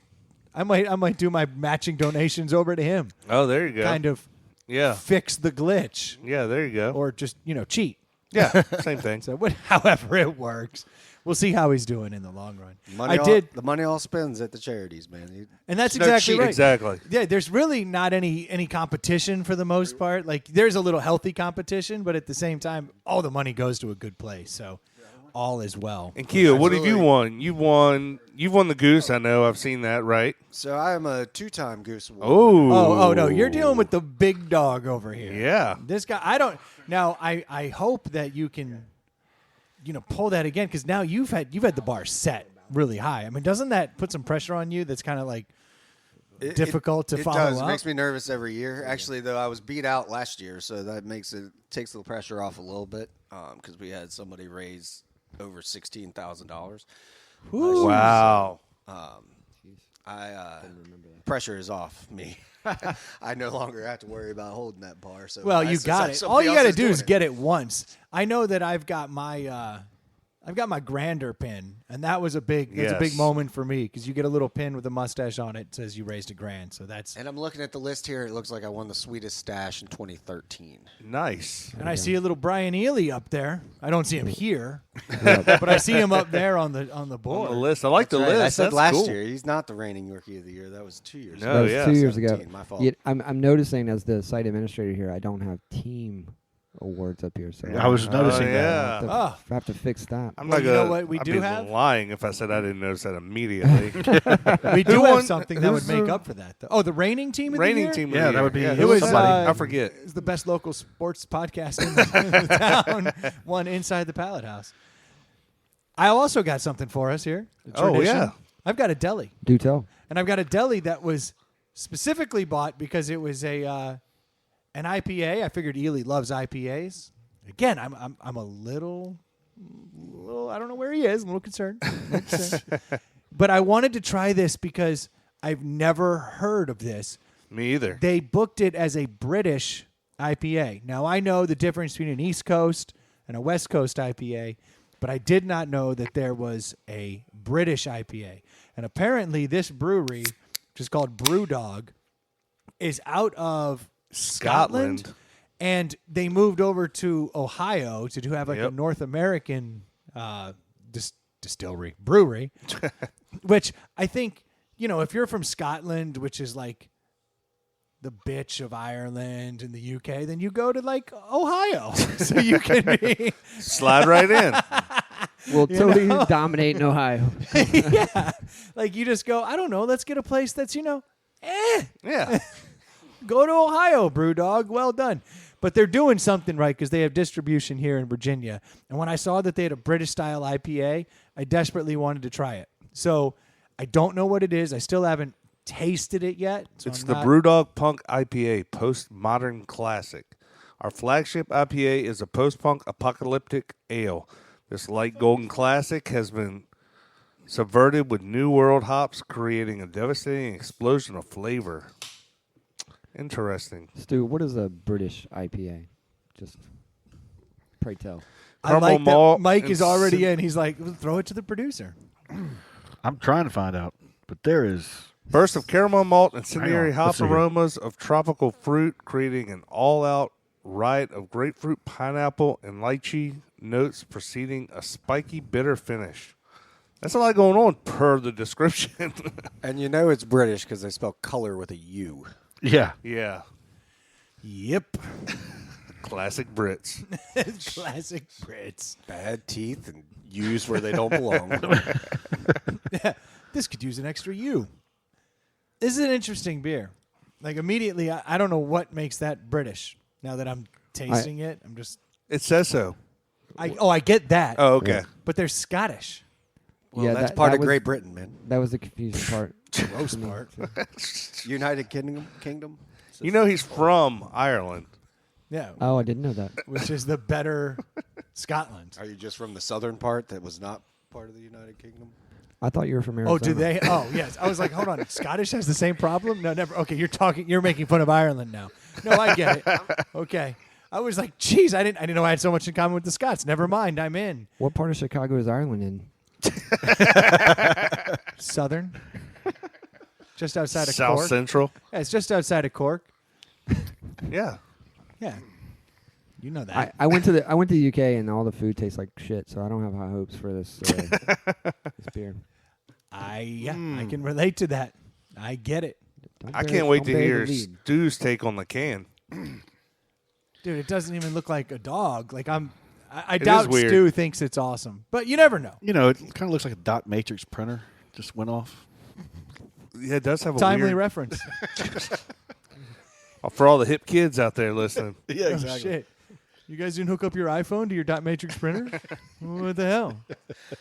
I might do my matching donations over to him. Oh, there you go. Kind of Yeah. fix the glitch, Yeah, there you go. or just cheat. Yeah, same thing. So however it works, we'll see how he's doing in the long run. The money all spends at the charities, man. And that's No exactly cheat. right. Exactly. Yeah, there's really not any competition for the most part. Like, there's a little healthy competition, but at the same time, all the money goes to a good place. So all is well. And Kia, what have you Absolutely. won? You've won the goose. I know. I've seen that. Right. So I am a 2-time Goose Award. Oh. Oh no, you're dealing with the big dog over here. Yeah. This guy, I don't. Now, I hope that you can, pull that again, because now you've had the bar set really high. I mean, doesn't that put some pressure on you? That's kind of like difficult to follow It does. up. It makes me nervous every year. Actually, though, I was beat out last year, so that takes the pressure off a little bit because we had somebody raise over $16,000. Wow. Pressure is off me. I no longer have to worry about holding that bar. So Well, you got it. All you got to do is get it once. I know that I've got my grander pin, and that was a big Yes. moment for me, because you get a little pin with a mustache on it. It says you raised $1,000. So that's. And I'm looking at the list here. It looks like I won the Sweetest Stash in 2013. Nice. And I see a little Brian Ely up there. I don't see him here, but I see him up there on the board. On the list. I like the That's right. list. I said That's last cool. year he's not the reigning Rookie of the Year. That was 2 years No, ago. That was yeah. 2 years ago. 17, my fault. Yeah, I'm noticing as the site administrator here, I don't have team awards up here. So I was noticing yeah. that. Oh. I have to fix that. I'm Well, not you know gonna. what we I'd do be have? lying if I said I didn't notice that immediately. We do Who have won- something that would who's make the- up for that, though. Oh, the reigning team of the Reigning year? team. Of Yeah, the that would be- year. it was somebody. uh, I forget. It's the best local sports podcast in the town. One inside the Pallet House. I also got something for us here. A Oh, tradition. yeah. I've got a deli, Do tell. and I've got a deli that was specifically bought because it was an IPA. I figured Ely loves IPAs. Again, I'm a little I don't know where he is. I'm a little concerned. But I wanted to try this because I've never heard of this. Me either. They booked it as a British IPA. Now, I know the difference between an East Coast and a West Coast IPA, but I did not know that there was a British IPA. And apparently this brewery, which is called Brewdog, is out of Scotland. And they moved over to Ohio to have like a Yep. North American brewery, which I think, if you're from Scotland, which is like the bitch of Ireland and the UK, then you go to like Ohio. So you can be. Slide right in. We'll totally dominate in Ohio. Yeah. Like you just go, I don't know, let's get a place that's, Yeah. go to Ohio, Brewdog. Well done. But they're doing something right because they have distribution here in Virginia. And when I saw that they had a British-style IPA, I desperately wanted to try it. So I don't know what it is. I still haven't tasted it yet. So It's I'm the not- Brewdog Punk IPA, postmodern classic. Our flagship IPA is a post-punk apocalyptic ale. This light golden classic has been subverted with New World hops, creating a devastating explosion of flavor. Interesting. Stu, what is a British IPA? Just pray tell. I like Caramel that malt Mike and is already in. He's like, throw it to the producer. I'm trying to find out, but there is. Burst of caramel malt and incendiary Hang on, hop let's see here. aromas of tropical fruit, creating an all-out riot of grapefruit, pineapple, and lychee notes preceding a spiky, bitter finish. That's a lot going on per the description. And you know it's British because they spell color with a U. Yeah. Yeah. Yep. Classic Brits. Classic Brits. Bad teeth and U's where they don't belong. This could use an extra U. This is an interesting beer. Like immediately, I don't know what makes that British. Now that I'm tasting it, I'm just. It says so. I get that. Oh, okay. Yeah. But they're Scottish. Well, Yeah, that's that- part that of was- Great Britain, man. That was the confusing part. Gross to me, part. too. United Kingdom. You know he's from Ireland. Yeah. Oh, I didn't know that. Which is the better Scotland. Are you just from the southern part that was not part of the United Kingdom? I thought you were from Arizona. Oh, do they? Oh, yes. I was like, hold on. Scottish has the same problem? No, never. Okay, you're making fun of Ireland now. No, I get it. Okay. I was like, geez, I didn't know I had so much in common with the Scots. Never mind, I'm in. What part of Chicago is Ireland in? Southern. Just outside of South Cork. Central. Yeah, it's just outside of Cork. Yeah. Yeah. You know that. I went to the UK and all the food tastes like shit, so I don't have high hopes for this this beer. I can relate to that. I get it. Don't I bury- can't wait don't to bury the hear lead. Stu's take on the can. Dude, it doesn't even look like a dog. Like I It is doubt weird. Stu thinks it's awesome. But you never know. You know, it kind of looks like a dot matrix printer just went off. Yeah, it does have a Timely weird... reference. For all the hip kids out there listening. Yeah, Oh, shit. You guys didn't hook up your iPhone to your dot matrix printer? What the hell? You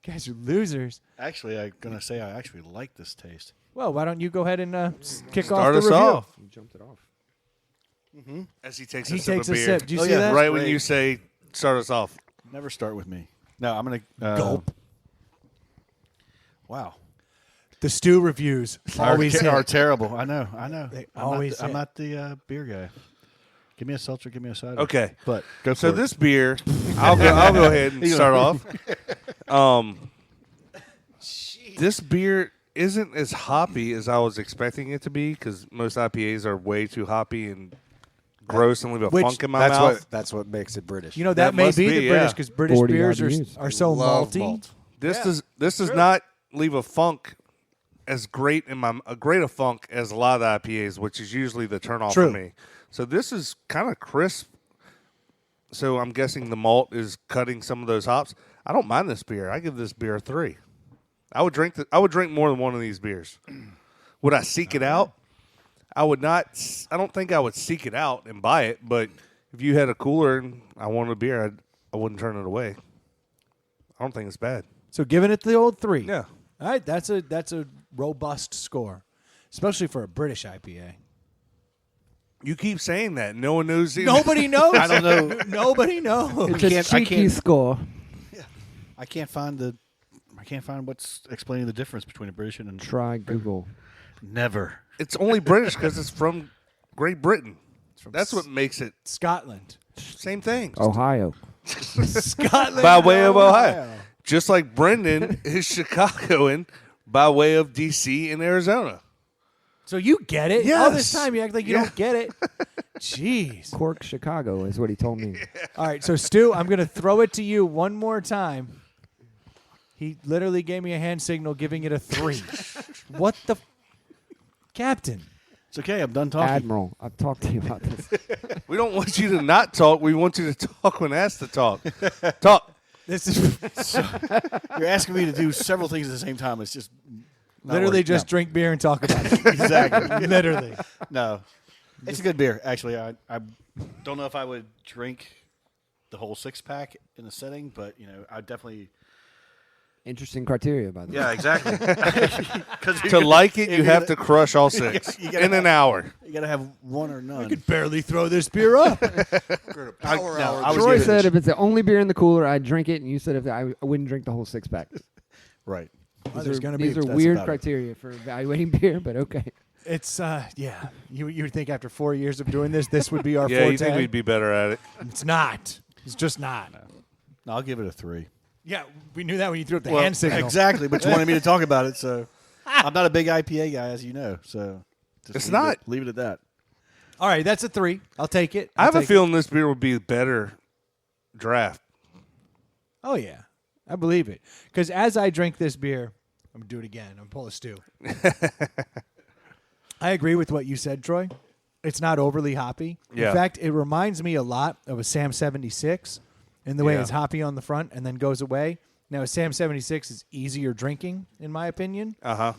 guys are losers. Actually, I'm going to say I actually like this taste. Well, why don't you go ahead and kick Start off the us review? off. You jumped it off. As he takes He a sip takes of a beer. sip. Do you Oh, see yeah, that? Right when Great. you say start us off. Never start with me. No, I'm going to Gulp. Wow. The Stu reviews always hit. are terrible. I know. They I'm always I'm hit. not the beer guy. Give me a seltzer. Give me a cider. Okay. But go for So it. this beer, I'll go ahead and start off. This beer isn't as hoppy as I was expecting it to be because most IPAs are way too hoppy and gross and leave a Which- funk in my mouth. That's what makes it British. You know, That that may must be be, the yeah. British because British 40 beers IBUs. are so Love malty. malt. This does not leave a funk as great in my a great a funk as a lot of the IPAs, which is usually the turnoff True. for me. So this is kind of crisp. So I'm guessing the malt is cutting some of those hops. I don't mind this beer. I give this beer a 3. I would drink more than one of these beers. Would I seek it out? I would not. I don't think I would seek it out and buy it. But if you had a cooler and I wanted a beer, I wouldn't turn it away. I don't think it's bad. So giving it the old 3. Yeah. All right, that's a robust score, especially for a British IPA. You keep saying that. No one knows. Nobody knows. I don't know. Nobody knows. It's a I cheeky can't- score. I can't find what's explaining the difference between a British and a Try Google. never. It's only British because it's from Great Britain. That's what makes it Scotland. same thing. Ohio. Scotland. By way of Ohio. Just like Brendan is Chicagoan by way of D.C. and Arizona. So you get it? All this Yes. time you act like you Yeah. don't get it. Jeez. Cork, Chicago is what he told me. All right, so Stu, I'm going to throw it to you one more time. He literally gave me a hand signal giving it a 3. What the Captain? It's okay. I'm done talking. Admiral, I've talked to you about this. We don't want you to not talk. We want you to talk when asked to talk. Talk. This is You're asking me to do several things at the same time. It's just not literally working. just drink beer and talk about it. Exactly. Literally. No, it's a good beer. Actually, I don't know if I would drink the whole 6-pack in the setting, but I definitely Interesting criteria, by the way. Yeah, exactly. To like it, you have to crush all 6 in an hour. You got to have one or none. I could barely throw this beer up. Power hour. I was Troy giving said it if it's the only beer in the cooler, I'd drink it, and you said if I wouldn't drink the whole 6-pack. right. There's gonna be These are that's weird about it. criteria for evaluating beer, but okay. It's yeah. You would think after 4 years of doing this would be our Yeah, forte. you think we'd be better at it? It's not. It's just not. No, I'll give it a 3. Yeah, we knew that when you threw up the hand signal. Exactly, but you wanted me to talk about it, so I'm not a big IPA guy, as you know. So just It's not. Leave it at that. All right, that's a 3. I'll take it. I have a take it. feeling this beer would be a better draft. Oh yeah, I believe it. Because as I drink this beer, I'm gonna do it again. I'm gonna pull a stew. I agree with what you said, Troy. It's not overly hoppy. Yeah. In fact, it reminds me a lot of a Sam 76 in the way Yeah. it's hoppy on the front and then goes away. Now, a Sam 76 is easier drinking, in my opinion. Uh-huh.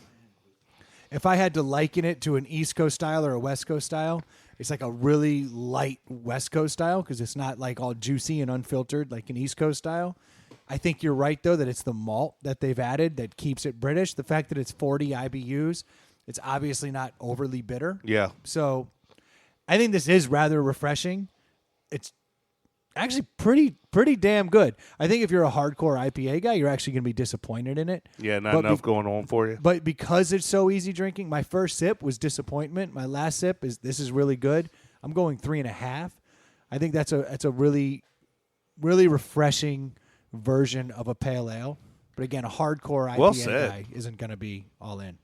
If I had to liken it to an East Coast style or a West Coast style, it's like a really light West Coast style because it's not like all juicy and unfiltered like an East Coast style. I think you're right, though, that it's the malt that they've added that keeps it British. The fact that it's 40 IBUs, it's obviously not overly bitter. Yeah. So I think this is rather refreshing. It's actually pretty damn good. I think if you're a hardcore IPA guy, you're actually going to be disappointed in it. Yeah, not But enough going on for you. But because it's so easy drinking, my first sip was disappointment. My last sip is this is really good. I'm going 3.5. I think that's a really, really refreshing version of a pale ale. But again, a hardcore IPA Well said. guy isn't going to be all in.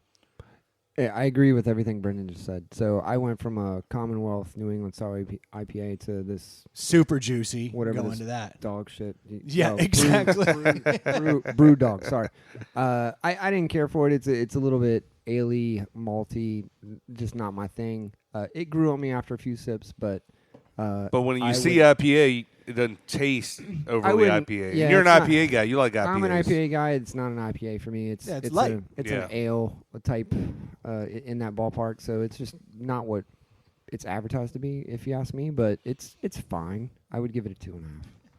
Yeah, I agree with everything Brendan just said. So I went from a Commonwealth New England Style IPA to this Super juicy. whatever Go this into that. dog shit. Yeah, Brew- exactly. brew dog. Sorry, I didn't care for it. It's a little bit ale-y, malty, just not my thing. It grew on me after a few sips, but when you I see would- IPA, it doesn't taste overly wouldn't- IPA. yeah, You're an it's not- IPA guy. You like IPAs. I'm an IPA guy. It's not an IPA for me. It's light. It's Yeah. an ale type in that ballpark. So it's just not what it's advertised to be, if you ask me. But it's fine. I would give it a 2.5.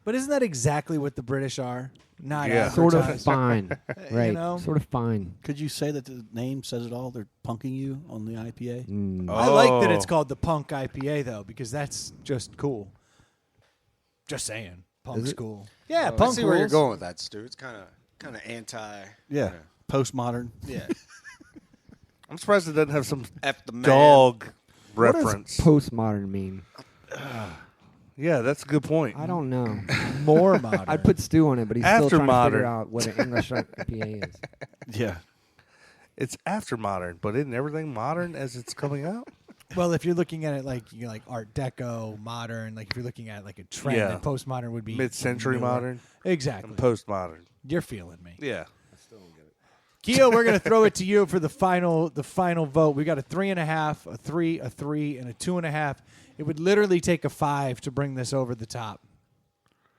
But isn't that exactly what the British are? Not Yeah. Sort of advertised. fine, right? You know? Sort of fine. Could you say that the name says it all? They're punking you on the IPA? I like that Oh. it's called the Punk IPA though, because that's just cool. Just saying, Punk's it? cool. Yeah, I Punk see where you're rules. going with that, Stu. It's kind of anti. Yeah. Postmodern. Yeah. I'm surprised it doesn't have some F the man. dog What does reference. postmodern mean? Yeah, that's a good point. I don't know. More modern. I'd put Stu on it, but he's still After trying to modern. figure out what an English IPA is. Yeah. It's after modern, but isn't everything modern as it's coming out? Well, if you're looking at it like like Art Deco, modern, like if you're looking at like a trend, Yeah. then postmodern would be Mid-century newer. modern Exactly. and postmodern. You're feeling me. Yeah. Keo, we're gonna throw it to you for the final vote. We got a 3.5, a 3, a 3, and a 2.5. It would literally take a 5 to bring this over the top,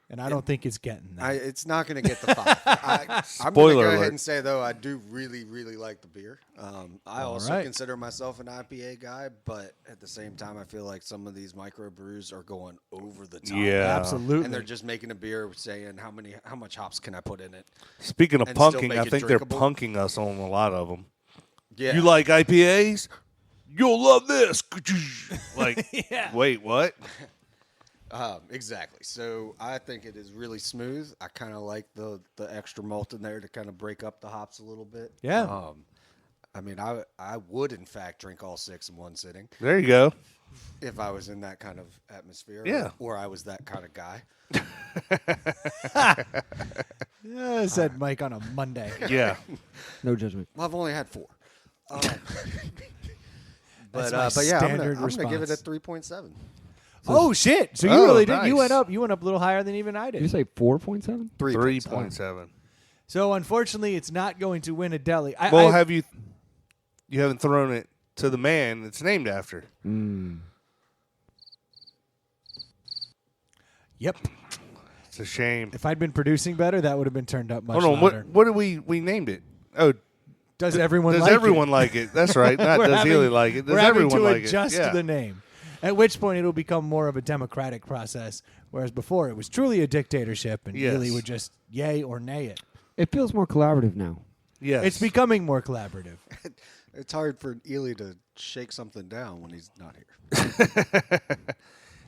and I don't think it's getting there. It's not going to get the 5. I'm going to Spoiler go alert. ahead and say, though, I do really, really like the beer. I All also right. consider myself an IPA guy, but at the same time, I feel like some of these microbrews are going over the top. Yeah. Absolutely. And they're just making a beer saying how much hops can I put in it. Speaking of And still punking, make I it think drinkable. they're punking us on a lot of them. Yeah. You like IPAs? You'll love this. Like, wait, what? Exactly. So I think it is really smooth. I kind of like the extra malt in there to kind of break up the hops a little bit. Yeah. I mean, I would, in fact, drink all 6 in one sitting There you go. if I was in that kind of atmosphere. Yeah. Or I was that kind of guy. Yeah, said Mike on a Monday. Yeah. No judgment. Well, I've only had 4. That's But my yeah, I'm standard gonna give it a response. 3.7. Oh shit! So you Oh, really did. You nice. went up. You went up a little higher than even I Did you did. say 4.7? 3.7. So unfortunately, it's not going to win a deli. Well, I, have you haven't thrown it to the man it's named after? Yep. It's a shame. If I'd been producing better, that would have been turned up much Hold on. louder. What did we named it? Oh, Does everyone does like everyone it? like it? That's right. Not We're does having- Healy like it. Does we're having everyone to like adjust it? Yeah. the name. At which point it'll become more of a democratic process, whereas before it was truly a dictatorship, and Yes. Healy would just yay or nay it. It feels more collaborative now. Yes. It's becoming more collaborative. It's hard for Ely to shake something down when he's not here.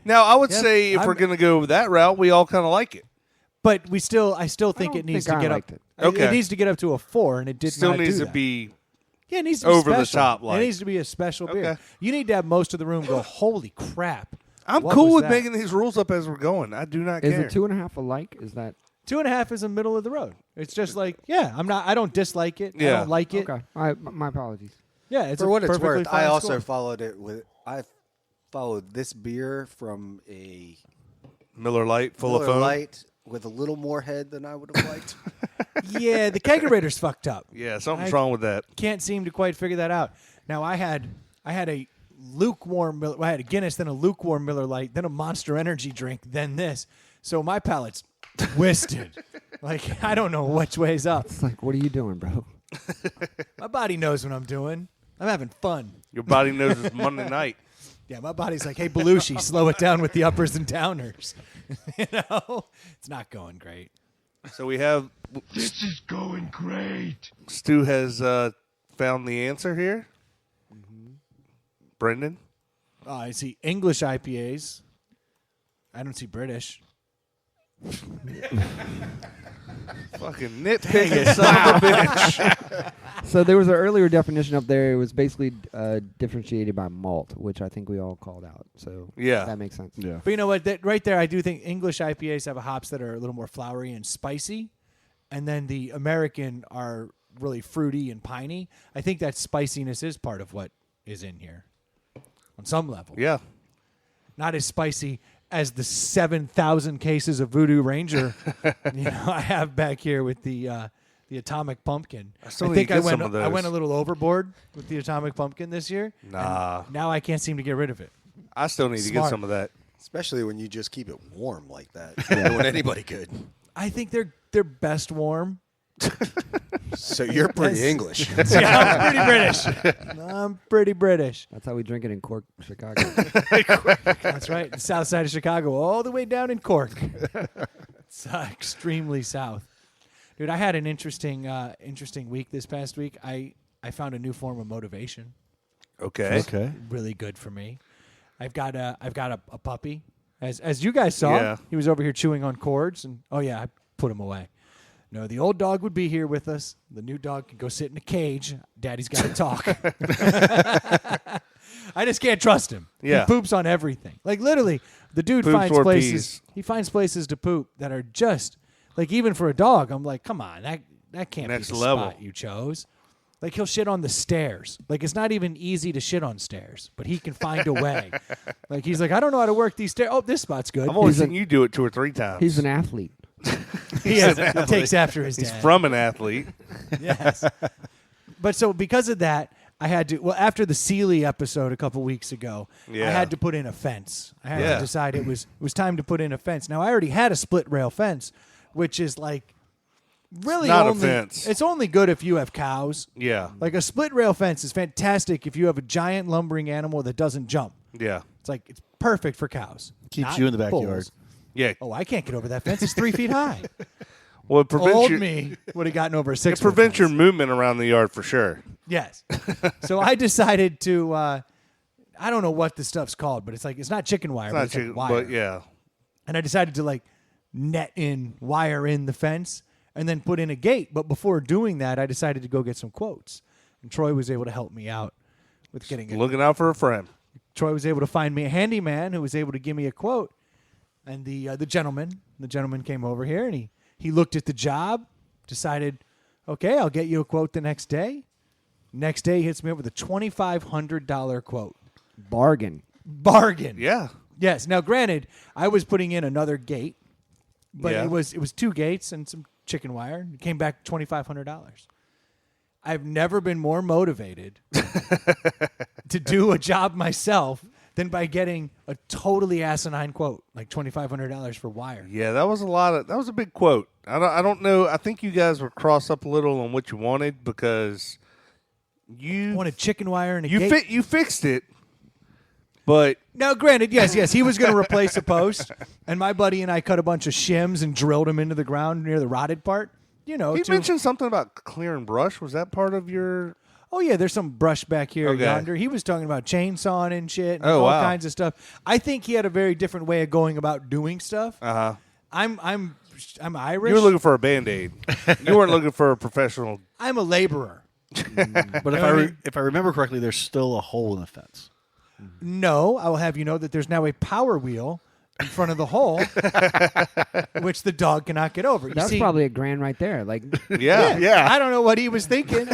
Now, I would Yep, say if we're going to go that route, we all kind of like it. But I still think don't it needs think to I get liked up. it. Okay. It needs to get up to a 4, and it did Still not needs do to that. be Yeah, it needs to be over the special. top, like. It needs to be a special beer. Okay. You need to have most of the room go, holy crap. I'm what cool was with that? making these rules up as we're going. I do not Is care. it 2.5 alike? Is that 2.5 is in the middle of the road. It's just like, I don't dislike it. I Yeah. don't like it. okay? My apologies. Yeah, it's For a what it's perfectly worth, fine I also score. followed it with. I followed this beer from a Miller Lite full Miller of foam? Lite with a little more head than I would have liked. Yeah, the kegerator's fucked up. Yeah, something's I- wrong with that. Can't seem to quite figure that out. Now I had a lukewarm. I had a Guinness, then a lukewarm Miller Lite, then a Monster Energy drink, then this. So my palate's twisted. Like I don't know which way's up. It's like, what are you doing, bro? My body knows what I'm doing. I'm having fun. Your body knows it's Monday night. Yeah, my body's like, hey, Belushi, slow it down with the uppers and downers. It's not going great. So we have This is going great. Stu has found the answer here. Brendan? I see English IPAs. I don't see British. Fucking nitpicking son of a bitch. So there was an earlier definition up there. It was basically differentiated by malt, which I think we all called out. So Yeah. that makes sense. Yeah. But you know what? Right there, I do think English IPAs have hops that are a little more flowery and spicy. And then the American are really fruity and piney. I think that spiciness is part of what is in here on some level. Yeah. Not as spicy as the 7,000 cases of Voodoo Ranger I have back here with the Atomic Pumpkin. I still need think to get some of I went those. a little overboard with the Atomic Pumpkin this year. Nah. Now I can't seem to get rid of it. I still need to get Smart. some of that. Especially when you just keep it warm like that. You're doing anybody good. I think they're best warm. So you're pretty Yes. English. Yeah, I'm pretty British. I'm pretty British. That's how we drink it in Cork, Chicago. That's right. The south side of Chicago, all the way down in Cork. It's extremely south. Dude, I had an interesting week this past week. I found a new form of motivation. Okay. Okay. Really good for me. I've got a puppy. As you guys saw, Yeah. he was over here chewing on cords, and I put him away. No, the old dog would be here with us. The new dog can go sit in a cage. Daddy's got to talk. I just can't trust him. Yeah. He poops on everything. Like literally, the dude Poops finds or places. pees. He finds places to poop that are just like even for a dog. I'm like, come on, that can't Next be the level. spot you chose. Like he'll shit on the stairs. Like it's not even easy to shit on stairs, but he can find a way. Like he's like, I don't know how to work these stairs. Oh, this spot's good. I've only He's seen you do it 2 or 3 times. He's an athlete. He takes after his He's dad. from an athlete. Yes. But so because of that, I had to. Well, after the Sealy episode a couple weeks ago, Yeah. I had to put in a fence. I had Yeah. to decide it was time to put in a fence. Now I already had a split rail fence, which is like really Not a only fence. It's only good if you have cows. Yeah. Like a split rail fence is fantastic if you have a giant lumbering animal that doesn't jump. Yeah. It's perfect for cows. Keeps Not you in the bulls. backyard. Yeah. Oh, I can't get over that fence. It's 3 feet high. Well, it prevents Old your, me would have gotten over a it 6. prevents your movement around the yard for sure. Yes. So I decided to. I don't know what the stuff's called, but it's not chicken wire, It's but not it's like chicken, wire. but yeah. And I decided to wire in the fence, and then put in a gate. But before doing that, I decided to go get some quotes, and Troy was able to help me out with getting it. Looking out for a friend. Troy was able to find me a handyman who was able to give me a quote, and the gentleman came over here and he looked at the job, decided, okay, I'll get you a quote the next day. Next day, he hits me up with a $2,500 quote. Bargain. Bargain. Yeah. Yes. Now, granted, I was putting in another gate, but Yeah. it was 2 gates and some chicken wire. It came back $2,500. I've never been more motivated to do a job myself than by getting a totally asinine quote, like $2,500 for wire. Yeah, that was a big quote. I don't know. I think you guys were crossed up a little on what you wanted because I wanted chicken wire and a you gate. you fixed it, but Now, granted, yes, he was going to replace a post, and my buddy and I cut a bunch of shims and drilled them into the ground near the rotted part. you know. He mentioned something about clearing brush. Was that part of your? Oh yeah, there's some brush back here Okay. yonder. He was talking about chainsawing and shit, and Oh, all wow. kinds of stuff. I think he had a very different way of going about doing stuff. Uh huh. I'm Irish. You were looking for a Band-Aid. You weren't looking for a professional. I'm a laborer. But if I remember correctly, there's still a hole in the fence. No, I will have you know that there's now a power wheel in front of the hole, which the dog cannot get over. You That's see, probably $1,000 right there. Like, Yeah. I don't know what he was thinking.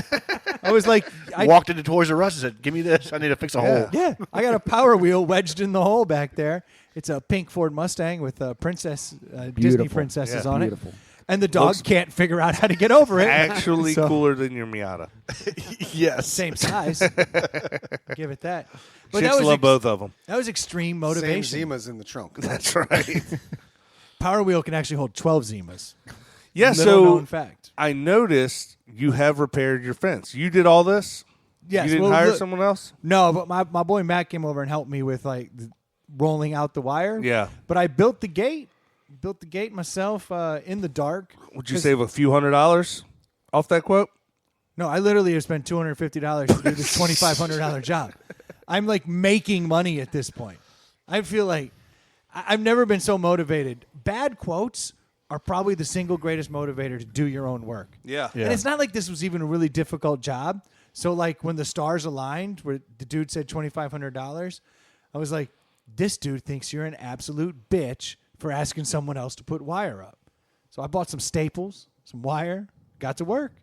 I was like, Walked into Toys R Us and said, "Give me this. I need to fix a hole." yeah, I got a power wheel wedged in the hole back there. It's a pink Ford Mustang with princess Disney Beautiful. princesses Yeah. on Beautiful. it. And the dog can't figure out how to get over it. Actually So- cooler than your Miata. Yes. Same size. Give it that. But Chicks that was love both of them. That was extreme Same motivation. Zima's in the trunk. That's right. Power wheel can actually hold 12 Zimas. Yeah, Little so known fact. I noticed you have repaired your fence. You did all this? Yes, You didn't well, hire look- someone else? No, but my boy Matt came over and helped me with like rolling out the wire. Yeah. But I built the gate. Built the gate myself in the dark. Would you 'Cause- save a few $100s off that quote? No, I literally have spent $250 to do this $2,500 job. I'm like making money at this point. I feel like I've never been so motivated. Bad quotes are probably the single greatest motivator to do your own work. Yeah. And it's not like this was even a really difficult job. So like when the stars aligned, where the dude said $2,500, I was like, this dude thinks you're an absolute bitch for asking someone else to put wire up. So I bought some staples, some wire, got to work.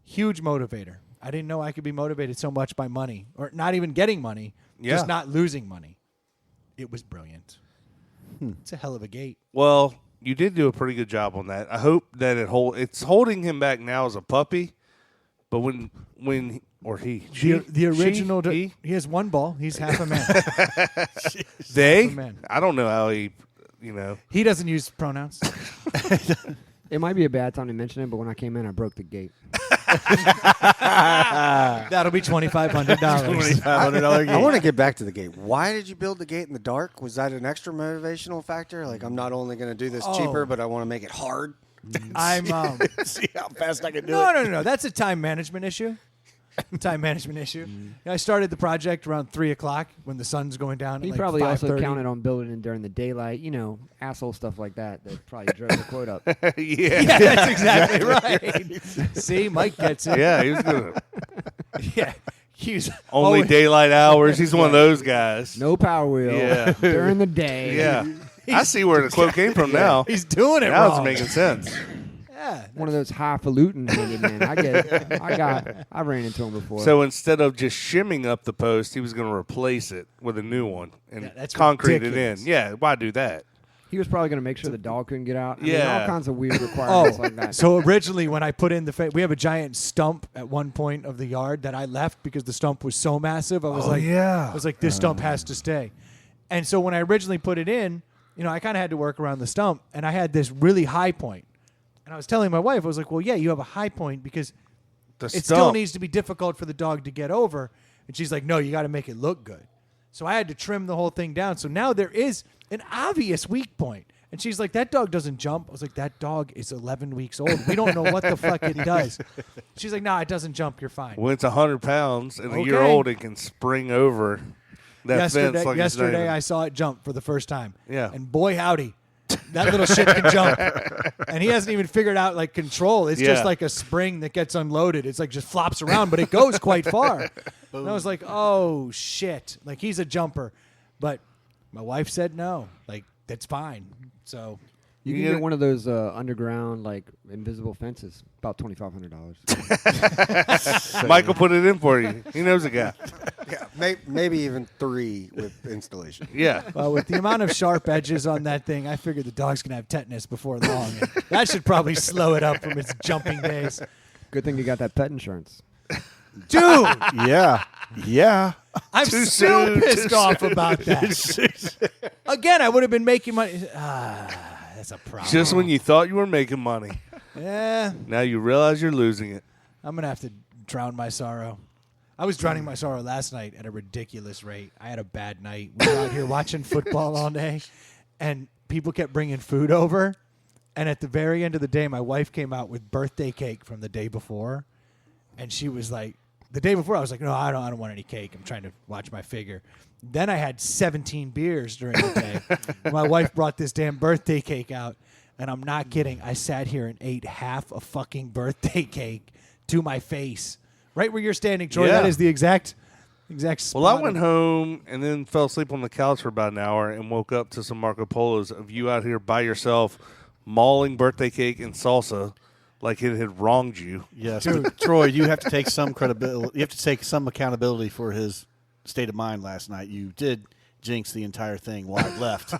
Huge motivator. I didn't know I could be motivated so much by money, or not even getting money, Yeah. just not losing money. It was brilliant. It's a hell of a gate. Well, you did do a pretty good job on that. I hope that it's holding him back now as a puppy, but when or he, she, The original, she, he has one ball. He's half a man. they. Half a man. I don't know how he, you know. He doesn't use pronouns. it might be a bad time to mention it, but when I came in, I broke the gate. That'll be $2,500. $2,500 I want to get back to the gate. Why did you build the gate in the dark? Was that an extra motivational factor? Like, I'm not only going to do this cheaper, but I want to make it hard. I'm See how fast I can do no. That's a time management issue. Time management issue. I started the project around 3:00 when the sun's going down. He at like probably also 5:30. counted on building it during the daylight, asshole stuff like that. That probably drove the quote up. Yeah. Yeah, that's exactly right. See, Mike gets it. Yeah, he was gonna Yeah. He's only always- daylight hours. He's one of those guys. No power wheel Yeah. during the day. Yeah. I see where the quote came from now. He's doing it Now wrong. it's making sense. Yeah. One of those highfalutin handymen. I get it. I ran into him before. So instead of just shimming up the post, he was going to replace it with a new one and Yeah, that's concrete ridiculous. it in. Yeah, why do that? he was probably going to make sure the dog couldn't get out. I mean, Yeah. all kinds of weird requirements like that. So originally, when I put in we have a giant stump at one point of the yard that I left because the stump was so massive. I was yeah. I was like, this stump has to stay. And so when I originally put it in, I kind of had to work around the stump, and I had this really high point. And I was telling my wife, I was like, well, yeah, you have a high point because The it still needs to be difficult for the dog to get over. And she's like, no, you got to make it look good. So I had to trim the whole thing down. So now there is an obvious weak point. And she's like, that dog doesn't jump. I was like, that dog is 11 weeks old. We don't know what the fuck it does. She's like, no, it doesn't jump. You're fine. When it's 100 pounds and a year Okay. old, it can spring over that fence like it's not Yesterday even- I saw it jump for the first time. Yeah. And boy, howdy. That little shit can jump. And he hasn't even figured out like control. It's just Yeah. like a spring that gets unloaded. It's like just flops around, but it goes quite far. And I was like, oh shit. Like he's a jumper. But my wife said no. Like, that's fine. So You can Yeah. get one of those underground, like, invisible fences, about $2,500. Michael put it in for you. He knows a guy. Yeah, maybe even 3 with installation. Yeah. with the amount of sharp edges on that thing, I figured the dog's going to have tetanus before long. And that should probably slow it up from its jumping days. Good thing you got that pet insurance. Dude, Yeah. I'm Too still soon, pissed too off about that. Again, I would have been making money. That's a problem. Just when you thought you were making money, Yeah, now you realize you're losing it. I'm going to have to drown my sorrow. I was drowning my sorrow last night at a ridiculous rate. I had a bad night. We were out here watching football all day, and people kept bringing food over. And at the very end of the day, my wife came out with birthday cake from the day before. And she was like, the day before, I was like, no, I don't want any cake. I'm trying to watch my figure. Then I had 17 beers during the day. My wife brought this damn birthday cake out. And I'm not kidding. I sat here and ate half a fucking birthday cake to my face. Right where you're standing, Troy. Yeah. That is the exact spot. Well, I went home and then fell asleep on the couch for about an hour and woke up to some Marco Polos of you out here by yourself mauling birthday cake and salsa like it had wronged you. Yes, but Troy, you have to take some credibility. You have to take some accountability for his state of mind last night. You did jinx the entire thing while I left.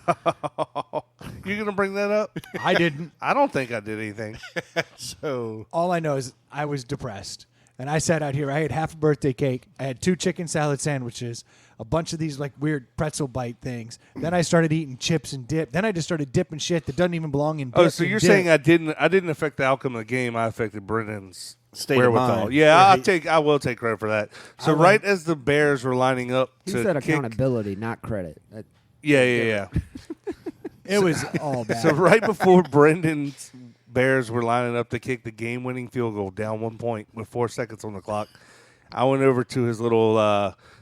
You going to bring that up? I didn't. I don't think I did anything. So All I know is I was depressed. And I sat out here. I had half a birthday cake. I had 2 chicken salad sandwiches, a bunch of these like weird pretzel bite things. Then I started eating chips and dip. Then I just started dipping shit that doesn't even belong in dip. Oh, so and you're dip. saying I didn't affect the outcome of the game. I affected Brendan's State of wherewithal. mind. Yeah, Yeah, I will take credit for that. So right as the Bears were lining up He to said kick, accountability, not credit. yeah. It was all bad. So right before Brendan's Bears were lining up to kick the game-winning field goal down 1 point with 4 seconds on the clock, I went over to his little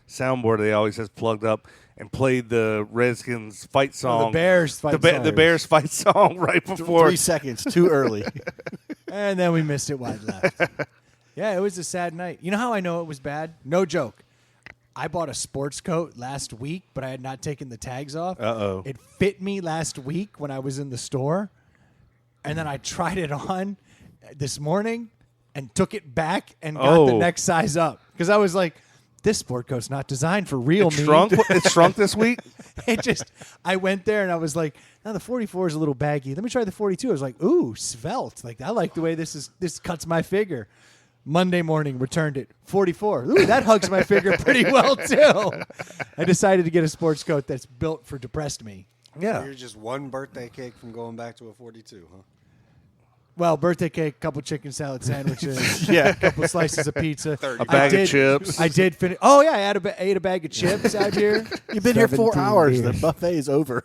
soundboard that he always has plugged up and played the Redskins fight song. the Bears fight song. The Bears fight song right before. 3 seconds too early. And then we missed it wide left. Yeah, it was a sad night. You know how I know it was bad? No joke. I bought a sports coat last week, but I had not taken the tags off. Uh-oh. It fit me last week when I was in the store. And then I tried it on this morning and took it back and got the next size up. Because I was like, this sport coat's not designed for real me. It shrunk this week? I went there and I was like, now the 44 is a little baggy. Let me try the 42. I was like, ooh, svelte. Like, I like the way this cuts my figure. Monday morning, returned it. 44. Ooh, that hugs my figure pretty well, too. I decided to get a sports coat that's built for depressed me. Yeah. You're just one birthday cake from going back to a 42, huh? Well, birthday cake, couple chicken salad sandwiches, Yeah. couple slices of pizza, A bag of chips. I did finish. Oh yeah, I ate a bag of chips out here. You've been here 4 17 hours. The beers. buffet is over.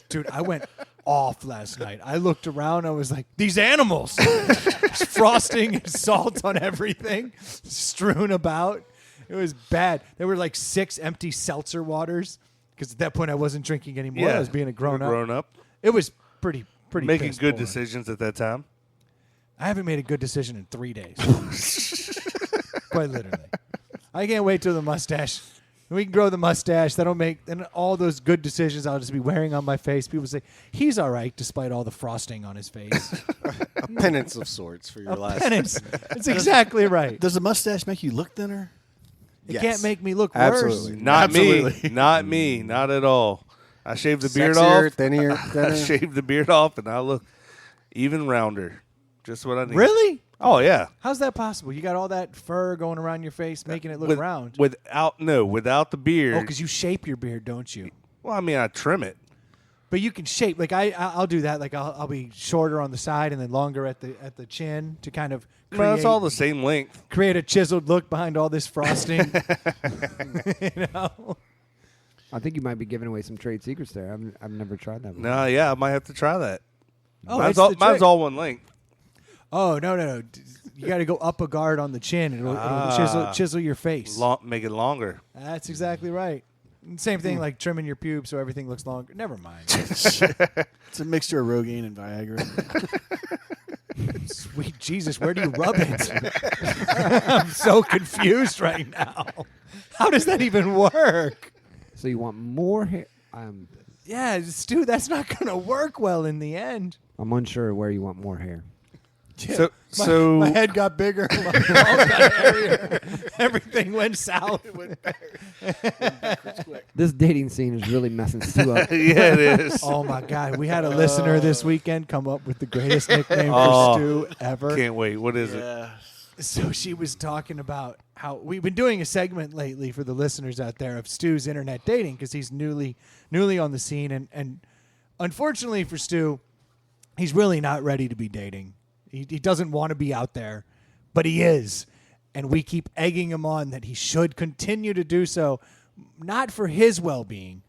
Dude, I went off last night. I looked around. I was like, these animals. There's frosting and salt on everything strewn about. It was bad. There were like 6 empty seltzer waters because at that point I wasn't drinking anymore. I was being a grown up. It was pretty Making piss good poor. decisions at that time. I haven't made a good decision in 3 days. Quite literally. I can't wait till the mustache. We can grow the mustache. That'll make and all those good decisions I'll just be wearing on my face. People say he's all right despite all the frosting on his face. A penance of sorts for your last. Penance. That's exactly right. Does the mustache make you look thinner? It Yes. can't make me look Absolutely. worse. Not Absolutely. me. Not me. Not at all. I shaved the beard Sexier, off. thinner. I shaved the beard off, and I look even rounder. Just what I need. Really? Oh, yeah. How's that possible? You got all that fur going around your face, making it look round. Without the beard. Oh, because you shape your beard, don't you? Well, I mean, I trim it. But you can shape. Like I'll do that. Like I'll be shorter on the side and then longer at the chin to kind of create, No, it's all the same length. create a chiseled look behind all this frosting. You know? I think you might be giving away some trade secrets there. I've never tried that before. No, yeah, I might have to try that. Oh, mine's that's the mine's trick. all one length. Oh no! You got to go up a guard on the chin. It'll chisel your face. Make it longer. That's exactly right. Same thing like trimming your pubes so everything looks longer. Never mind. It's a mixture of Rogaine and Viagra. Sweet Jesus, where do you rub it? I'm so confused right now. How does that even work? So you want more hair? Yeah, Stu, that's not going to work well in the end. I'm unsure where you want more hair. So My head got bigger. My balls got hairier. Everything went south. This dating scene is really messing Stu up. yeah, it is. Oh, my God. We had a listener this weekend come up with the greatest nickname Oh, for Stu ever. Can't wait. What is it? Yeah. So she was talking about how we've been doing a segment lately for the listeners out there of Stu's internet dating because he's newly on the scene. And unfortunately for Stu, he's really not ready to be dating. He doesn't want to be out there, but he is. And we keep egging him on that he should continue to do so, not for his well-being,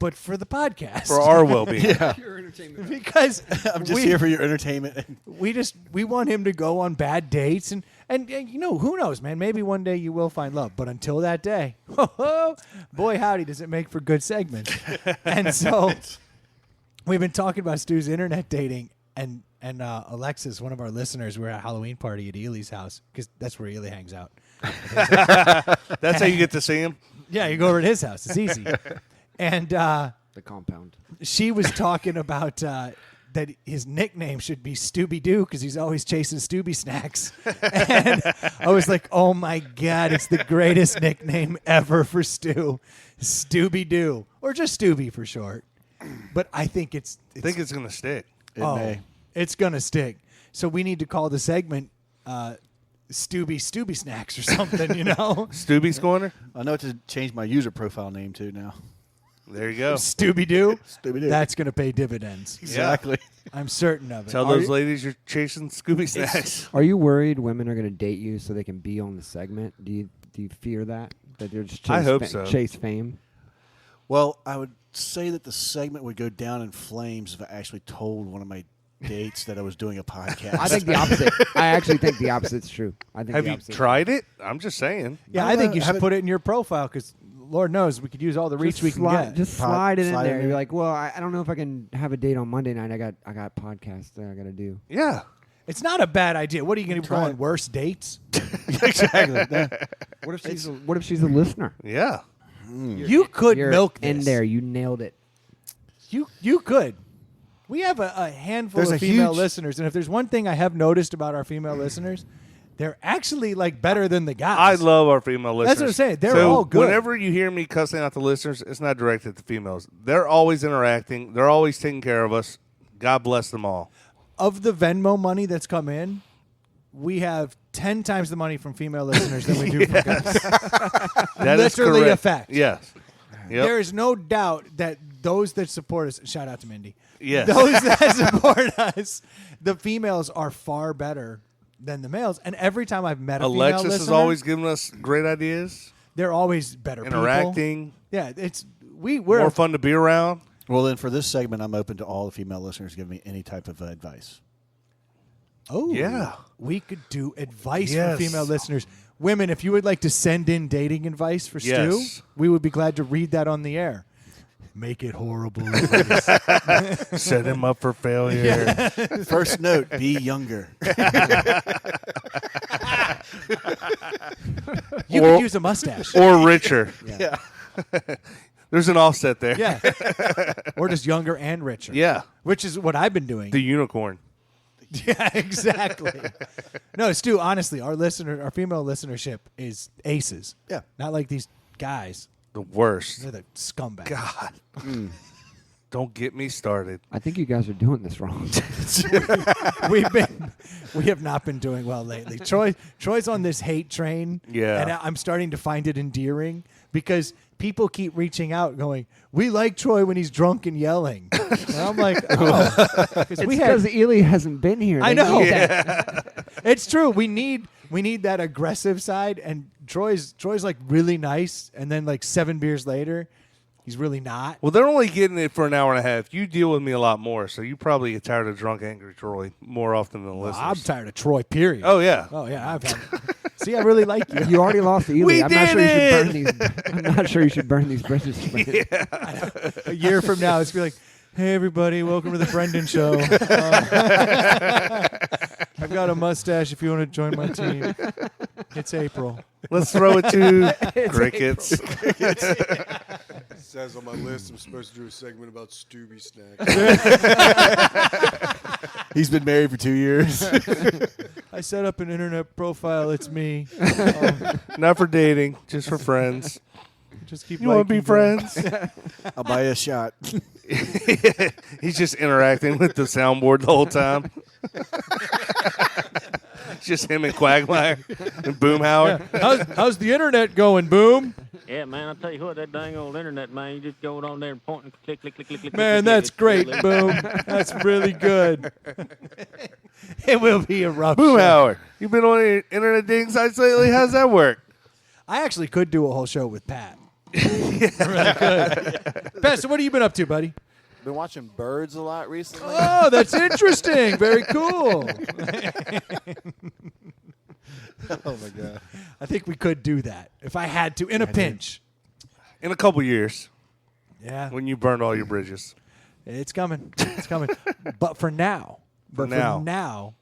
but for the podcast. For our well-being. Your entertainment. Because I'm just here for your entertainment. we want him to go on bad dates and who knows, man, maybe one day you will find love, but until that day, boy howdy does it make for good segments. And so we've been talking about Stu's internet dating, and Alexis, one of our listeners, we're at a Halloween party at Ely's house because that's where Ely hangs out. That's how you get to see him. Yeah, you go over to his house, it's easy. And The compound. she was talking about that his nickname should be Stooby Doo because he's always chasing Stooby snacks. And I was like, oh my God, it's the greatest nickname ever for Stu. Stooby Doo. Or just Stooby for short. But I think it's I think it's going to stick. It may. it's going to stick. So we need to call the segment Stooby Snacks or something, you know? Stooby's Corner? I know to change my user profile name too now. There you go. Stooby Doo. Scooby-Doo. That's going to pay dividends. Exactly. I'm certain of it. Tell those ladies you're chasing Scooby Snacks. Are you worried women are going to date you so they can be on the segment? Do you fear that they're just I hope so. chase fame? Well, I would say that the segment would go down in flames if I actually told one of my dates that I was doing a podcast. I think the opposite. I actually think the opposite's true. I think Have the you opposite. tried it? I'm just saying. Yeah, I think you should put it in your profile because Lord knows we could use all the reach we can get. Just slide it in slide there. it in. You're like, well, I don't know if I can have a date on Monday night. I got podcasts that I got to do. Yeah. It's not a bad idea. What are you going to be Try calling it. worst dates? Exactly. What if she's a listener? Yeah. You could You're milk this. in there. You nailed it. You could. We have a handful There's of a female huge- listeners, and if there's one thing I have noticed about our female listeners, they're actually like better than the guys. I love our female listeners. That's what I'm saying. They're so all good. Whenever you hear me cussing out the listeners, it's not directed at the females. They're always interacting. They're always taking care of us. God bless them all. Of the Venmo money that's come in, we have 10 times the money from female listeners than we do from guys. That is Literally correct. a fact. Yes. Yep. There is no doubt that those that support us, shout out to Mindy. Yes. Those that support us, the females are far better than the males. And every time I've met a female Alexis listener, has always given us great ideas, they're always better people. interacting, Yeah, we're more fun to be around. Well, then for this segment, I'm open to all the female listeners giving me any type of advice. Oh, Yeah. We could do advice Yes. for female listeners. Women, if you would like to send in dating advice for Yes. Stu, we would be glad to read that on the air. Make it horrible. Set him up for failure. First note, be younger. You Or- could use a mustache. Or richer. Yeah. There's an offset there. Yeah. Or just younger and richer. Yeah. Which is what I've been doing. The unicorn. Yeah, exactly. No, Stu, honestly, our female listenership is aces. Yeah. Not like these guys. The worst. They're the scumbags. God. Don't get me started. I think you guys are doing this wrong. We have not been doing well lately. Troy's on this hate train. Yeah. And I'm starting to find it endearing because people keep reaching out going, we like Troy when he's drunk and yelling. And I'm like, oh. It's because Ely hasn't been here. I They know. need that. It's true. We need that aggressive side, and Troy's like really nice, and then like 7 beers later, he's really not. Well, they're only getting it for an hour and a half. You deal with me a lot more, so you probably get tired of drunk, angry Troy more often than the listeners. I'm tired of Troy. Period. Oh, yeah. Oh yeah. See, I really like you. You already lost to Ely. We I'm not sure you did should burn these. I'm not sure you should burn these bridges. A year from now, it's gonna be like, hey everybody, welcome to the Brendan Show. I've got a mustache. If you want to join my team, it's April. Let's throw it to crickets. It says on my list I'm supposed to do a segment about Stooby Snacks. He's been married for 2 years. I set up an internet profile. It's me. Not for dating, just for friends. Just keep. You want to be liking them. friends? I'll buy you a shot. He's just interacting with the soundboard the whole time. It's just him and Quagmire and Boomhauer. How's the internet going, Boom? Yeah, man, I'll tell you what, that dang old internet, man, you just go on there and point and click, click, click, click, click. Man, click, that's click, great, click, Boom. That's really good. It will be a rough show. Boomhauer, you've been on internet dating sites lately? How's that work? I actually could do a whole show with Pat. Really good. Pastor, what have you been up to, buddy? Been watching birds a lot recently. Oh, that's interesting. Very cool. Oh my god! I think we could do that if I had to in a pinch. In a couple years, Yeah, when you burned all your bridges. it's coming. It's coming. But for now, For now.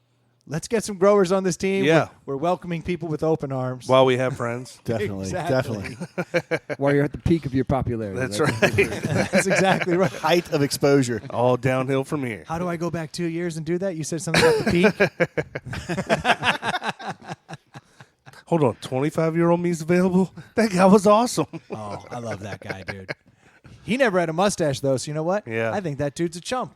let's get some growers on this team. Yeah. We're welcoming people with open arms. While we have friends. Definitely, Exactly. definitely. While you're at the peak of your popularity. That's right. That's exactly right. Height of exposure. All downhill from here. How do I go back 2 years and do that? You said something about the peak. Hold on, 25-year-old me's available? That guy was awesome. Oh, I love that guy, dude. He never had a mustache, though, so you know what? Yeah. I think that dude's a chump.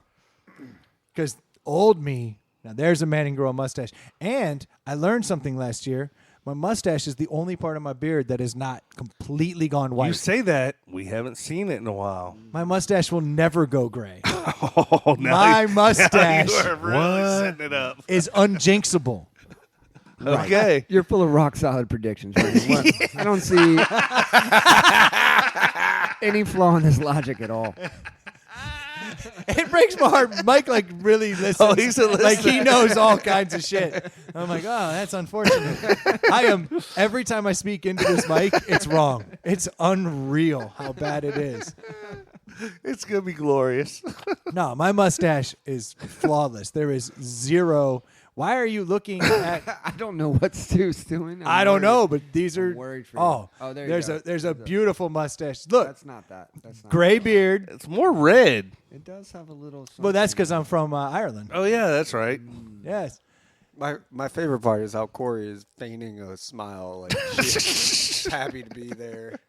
Because old me, now there's a man who can grow a mustache. And I learned something last year. My mustache is the only part of my beard that is not completely gone white. You say that, we haven't seen it in a while. My mustache will never go gray. Oh, now My you- mustache Now you are really setting it up. is unjinxable. Okay. You're full of rock solid predictions. Right? I don't see any flaw in this logic at all. It breaks my heart. Mike really listens. Oh, he's a like he listener. knows all kinds of shit. I'm like, oh, that's unfortunate. Every time I speak into this mic, it's wrong. It's unreal how bad it is. It's going to be glorious. No, my mustache is flawless. There is zero. Why are you looking at? I don't know what Stu's doing. I don't know, but these are. I'm worried for you. Oh, Oh, there you there's go. there's a beautiful mustache. Look, That's not that. That's not gray beard. It's more red. It does have a little. Well, that's something. because I'm from Ireland. Oh, yeah, that's right. Yes. My favorite part is how Corey is feigning a smile, like she's happy to be there.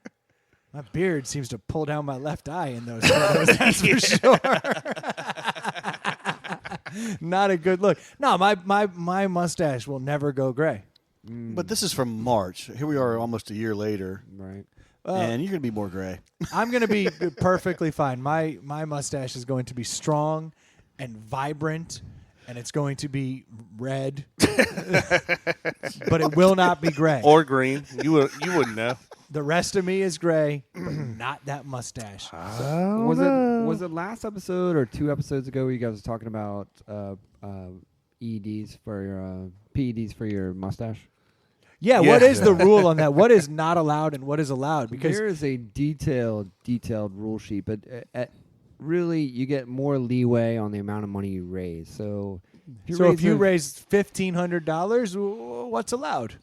My beard seems to pull down my left eye in those photos. That's for sure. Not a good look. No, my mustache will never go gray. But this is from March. Here we are, almost a year later, Right. and you're gonna be more gray. I'm going to be perfectly fine. My mustache is going to be strong and vibrant, and it's going to be red, but it will not be gray. Or green. You wouldn't know. The rest of me is gray, but not that mustache. Was it last episode or 2 episodes ago where you guys were talking about EDs for your PEDs for your mustache? Yeah, Yeah. what is the rule on that? What is not allowed and what is allowed? Because there is a detailed rule sheet, but really you get more leeway on the amount of money you raise. So if you raise $1,500, what's allowed?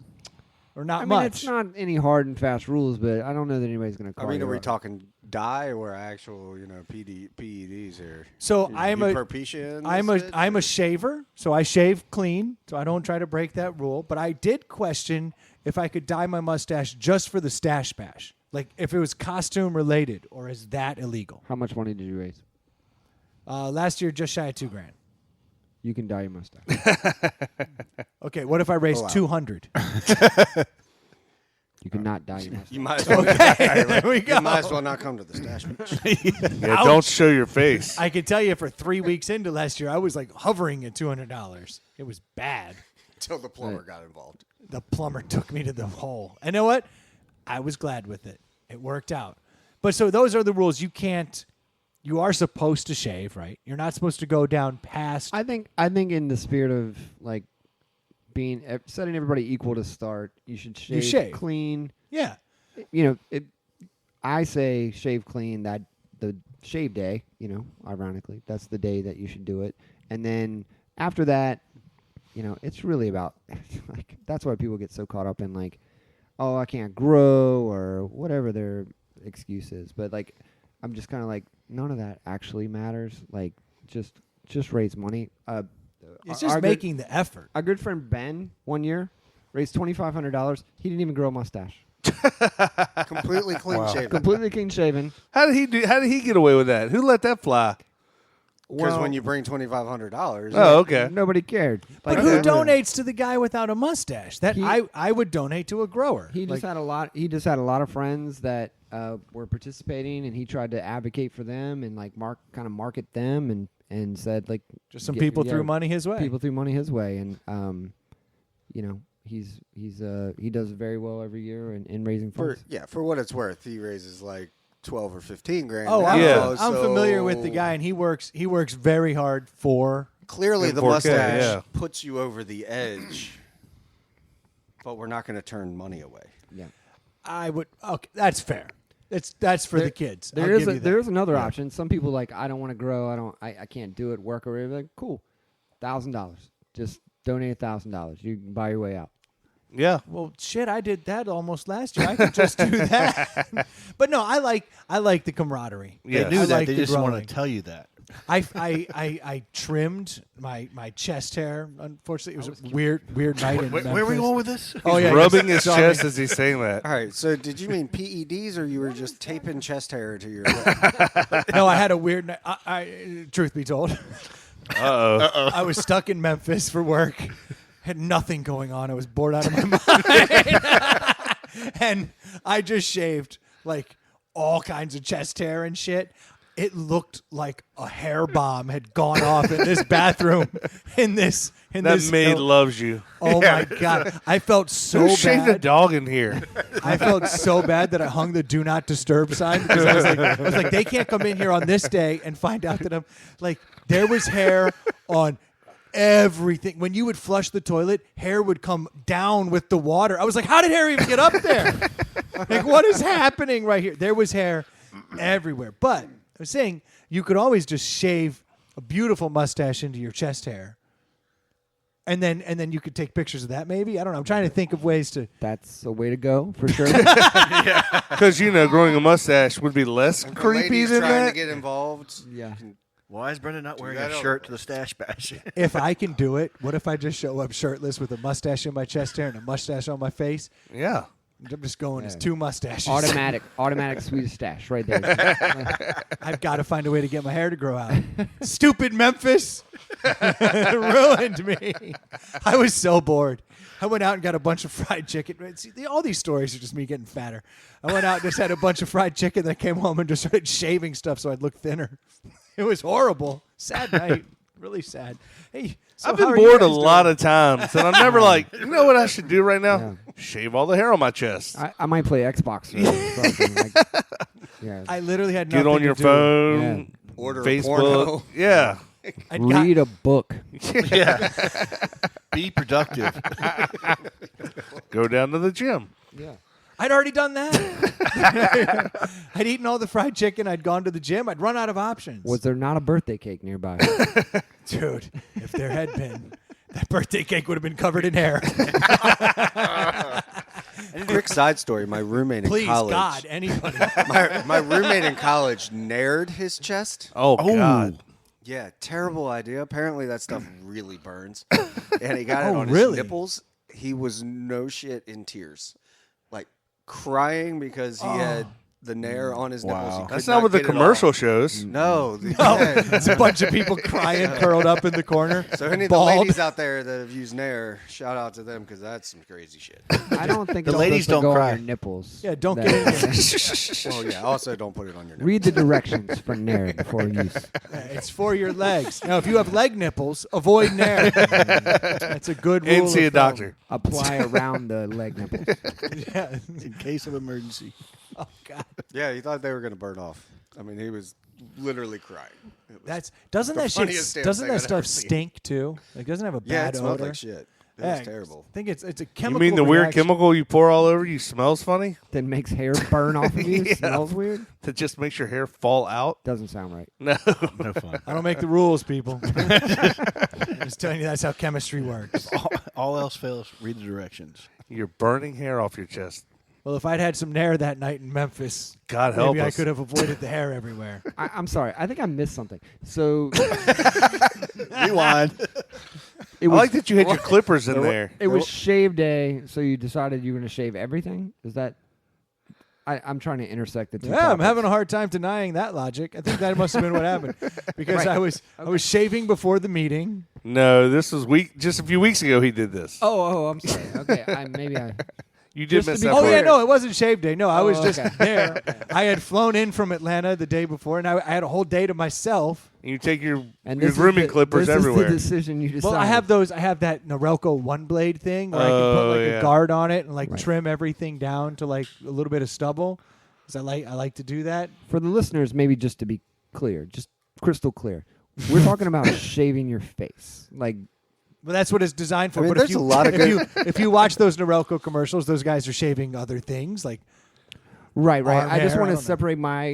Or not I mean, much. it's not any hard and fast rules, but I don't know that anybody's going to call I mean, you are we out. talking dye or actual, PEDs here? So I'm a I'm shaver, so I shave clean, so I don't try to break that rule. But I did question if I could dye my mustache just for the stash bash, like if it was costume related, or is that illegal? How much money did you raise? Last year, just shy of $2,000. You can dye your mustache. Okay, what if I raised $200? You cannot dye your mustache. You might as well. There we go. You might as well not come to the stash bench. Yeah, don't show your face. I can tell you, for 3 weeks into last year, I was like hovering at $200. It was bad. Until the plumber got involved. The plumber took me to the hole. And you know what? I was glad with it. It worked out. But so those are the rules. You are supposed to shave, right? You're not supposed to go down past. I think in the spirit of like setting everybody equal to start, you should shave clean. Yeah. I say shave clean that the shave day, ironically, that's the day that you should do it. And then after that, it's really about like that's why people get so caught up in like, oh, I can't grow or whatever their excuse is. But like I'm just kind of like none of that actually matters. Like just raise money. It's just making the effort. Our good friend Ben, one year, raised $2,500. He didn't even grow a mustache. Completely clean shaven. Completely clean shaven. How did he get away with that? Who let that fly? Because when you bring $2,500, Oh, okay. Nobody cared. But who donates to the guy without a mustache? That I would donate to a grower. He just had a lot. He just had a lot of friends that were participating, and he tried to advocate for them and like market them, and said like just some people threw money his way. People threw money his way, and he does very well every year in raising funds. For what it's worth, he raises like 12 or 15 grand. Oh, now, I'm familiar with the guy, and he works very hard for. Clearly, the 4K, mustache yeah. puts you over the edge, but we're not going to turn money away. Yeah. I would. Okay, that's fair. That's for the kids. There I'll is give you that. there is another option. Some people like, I don't want to grow. I can't do it. Work or whatever. Like, cool, $1,000. Just donate $1,000. You can buy your way out. Yeah. Well, shit, I did that almost last year. I could just do that. But no, I like the camaraderie. Yeah. They knew I that. like They the just want growing. to tell you that. I trimmed my chest hair. Unfortunately, it was a weird night in Memphis. Where are we going with this? Oh yeah, Rubbing his sorry. chest as he's saying that. All right, so did you mean PEDs or you were just taping chest hair to your lip? No, I had a weird night. I truth be told, Uh-oh. I was stuck in Memphis for work. Had nothing going on. I was bored out of my mind, and I just shaved like all kinds of chest hair and shit. It looked like a hair bomb had gone off in this bathroom. That maid loves you. Oh my god! I felt so Who shaved a bad. dog in here? I felt so bad that I hung the "Do Not Disturb" sign because I was like, they can't come in here on this day and find out that I'm like, there was hair on everything. When you would flush the toilet, hair would come down with the water. I was like, how did hair even get up there? Like, what is happening right here? There was hair everywhere. But I was saying, you could always just shave a beautiful mustache into your chest hair. And then you could take pictures of that, maybe. I don't know. I'm trying to think of ways to. That's a way to go for sure. Because, growing a mustache would be less If a creepy lady's than trying that. to get involved. Yeah. Why is Brendan not wearing that a over shirt with. to the stash bash? If I can do it, what if I just show up shirtless with a mustache in my chest hair and a mustache on my face? Yeah. I'm just going as Yeah. 2 mustaches. Automatic Swedish stash right there. I've got to find a way to get my hair to grow out. Stupid Memphis ruined me. I was so bored. I went out and got a bunch of fried chicken. See, all these stories are just me getting fatter. I went out and just had a bunch of fried chicken. Then I came home and just started shaving stuff so I'd look thinner. It was horrible. Sad night. Really sad. Hey, so I've how been are you bored a guys lot doing? of times, and I'm never like, you know what I should do right now? Yeah. Shave all the hair on my chest. I might play Xbox or something. Like, yeah. I literally had nothing Get on your to do. phone, Order a Facebook. porno. Yeah. I'd got- Read a book. Yeah. Be productive. Go down to the gym. Yeah. I'd already done that. I'd eaten all the fried chicken. I'd gone to the gym. I'd run out of options. Was there not a birthday cake nearby? Dude, if there had been, that birthday cake would have been covered in hair. Quick side story: my roommate in Please, college. God, anybody. My roommate in college nared his chest. Oh, God. Yeah, terrible idea. Apparently, that stuff really burns. And he got it Oh, on really? his nipples. He was no shit in tears, like crying because he had the nair on his nipples. He Wow. could That's not what the get it commercial off. shows. No, It's a bunch of people crying, curled up in the corner. So any of the bald. ladies out there that have used nair, shout out to them because that's some crazy shit. I don't think The it's ladies supposed to don't go cry. on your nipples. Yeah, don't That- get in there. Oh yeah. Also, don't put it on your nipples. Read the directions for Nair before use. It's for your legs. Now, if you have leg nipples, avoid nair. That's a good rule. And see a of thumb. doctor. Apply around the leg nipples. Yeah. In case of emergency. Oh God. Yeah, he thought they were gonna burn off. I mean, he was literally crying. It was- That's doesn't The that funniest shit damn doesn't thing that I've ever stuff seen. stink too? Like doesn't it have a yeah, bad it smelled odor? like shit. It Yeah, was terrible. I think it's a You chemical. mean the weird reaction. chemical you pour all over you smells funny? That makes hair burn off of you. Yeah. Smells weird. That just makes your hair fall out? Doesn't sound right. No. No fun. I don't make the rules, people. I'm just telling you that's how chemistry works. All else fails, read the directions. You're burning hair off your chest. Well, if I'd had some nair that night in Memphis, God help maybe I us. could have avoided the hair everywhere. I'm sorry. I think I missed something. So Rewind. it I like that you had your clippers in there. It was shave day, so you decided you were going to shave everything? Is that... I'm trying to intersect the two Yeah, I'm topics. having a hard time denying that logic. I think that must have been what happened because Right. I was shaving before the meeting. No, this was just a few weeks ago he did this. Oh, I'm sorry. Okay, maybe I... You did Just to miss be that Oh part. yeah, no, it wasn't shave day. No, I was just okay. there. I had flown in from Atlanta the day before, and I had a whole day to myself. And you take your And your this is grooming the- clippers this everywhere. is the decision you decided. Well, I have those. I have that Norelco one blade thing where I can put like yeah. a guard on it and like Right. trim everything down to like a little bit of stubble. 'Cause I like to do that. For the listeners, maybe just to be clear, just crystal clear, we're talking about shaving your face. Like, Well, that's what it's designed for. I mean, but there's a lot of if you watch those Norelco commercials, those guys are shaving other things like right. Arm I just hair, want I to don't know. separate my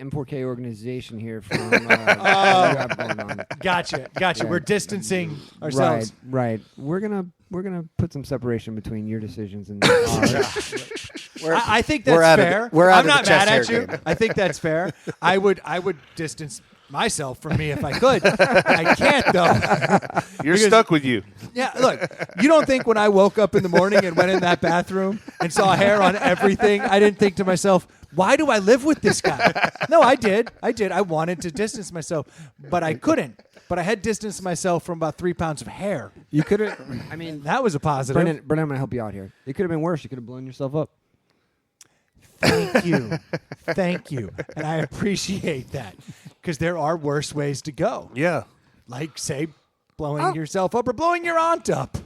M4K organization here from what you have going on. Gotcha. Yeah. We're distancing ourselves. Right. We're gonna put some separation between your decisions and ours. I think we're that's out of fair. the- we're out I'm of not the mad chest at hair you. game. I think that's fair. I would distance myself from me if I could. I can't though. You're because- stuck with you. Yeah, look, you don't think when I woke up in the morning and went in that bathroom and saw hair on everything, I didn't think to myself, why do I live with this guy? No, I did. I wanted to distance myself, but I couldn't. But I had distanced myself from about 3 pounds of hair. You could have. I mean, That was a positive. Brendan, I'm gonna help you out here. It could have been worse. You could have blown yourself up. Thank you. Thank you. And I appreciate that because there are worse ways to go. Yeah. Like, say, blowing yourself up or blowing your aunt up.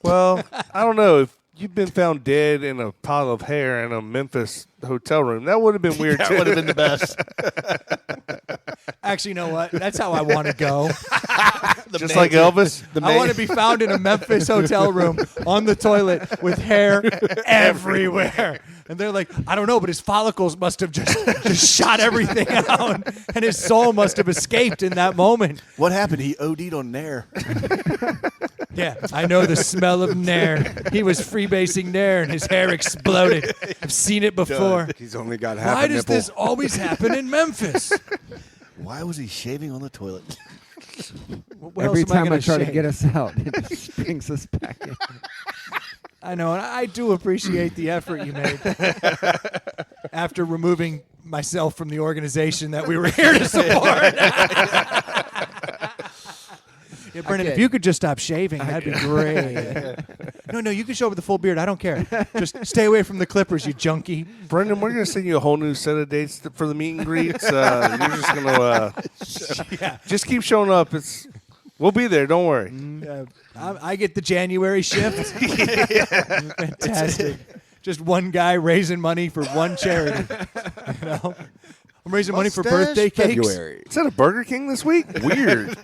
Well, I don't know if you've been found dead in a pile of hair in a Memphis hotel room. That would have been weird. That too. would have been the best. Actually, you know what? That's how I want to go. Just like Elvis. I want to be found in a Memphis hotel room on the toilet with hair everywhere. And they're like, I don't know, but his follicles must have just shot everything out, and his soul must have escaped in that moment. What happened? He OD'd on Nair. Yeah, I know the smell of Nair. He was freebasing Nair, and his hair exploded. I've seen it before. He's only got half Why a does nipple. this always happen in Memphis? Why was he shaving on the toilet? What Every else am time I gonna try to shave? get us out, it just brings us back in. I know, and I do appreciate the effort you made after removing myself from the organization that we were here to support. Yeah, Brendan, if Okay. you could just stop shaving, that'd be great. No, you can show up with a full beard. I don't care. Just stay away from the clippers, you junkie. Brendan, we're going to send you a whole new set of dates for the meet and greets. You're just going to Yeah. just keep showing up. We'll be there. Don't worry. I get the January shift. Fantastic. Just one guy raising money for one charity. You know? I'm raising money for birthday cakes. February. Is that a Burger King this week? Weird.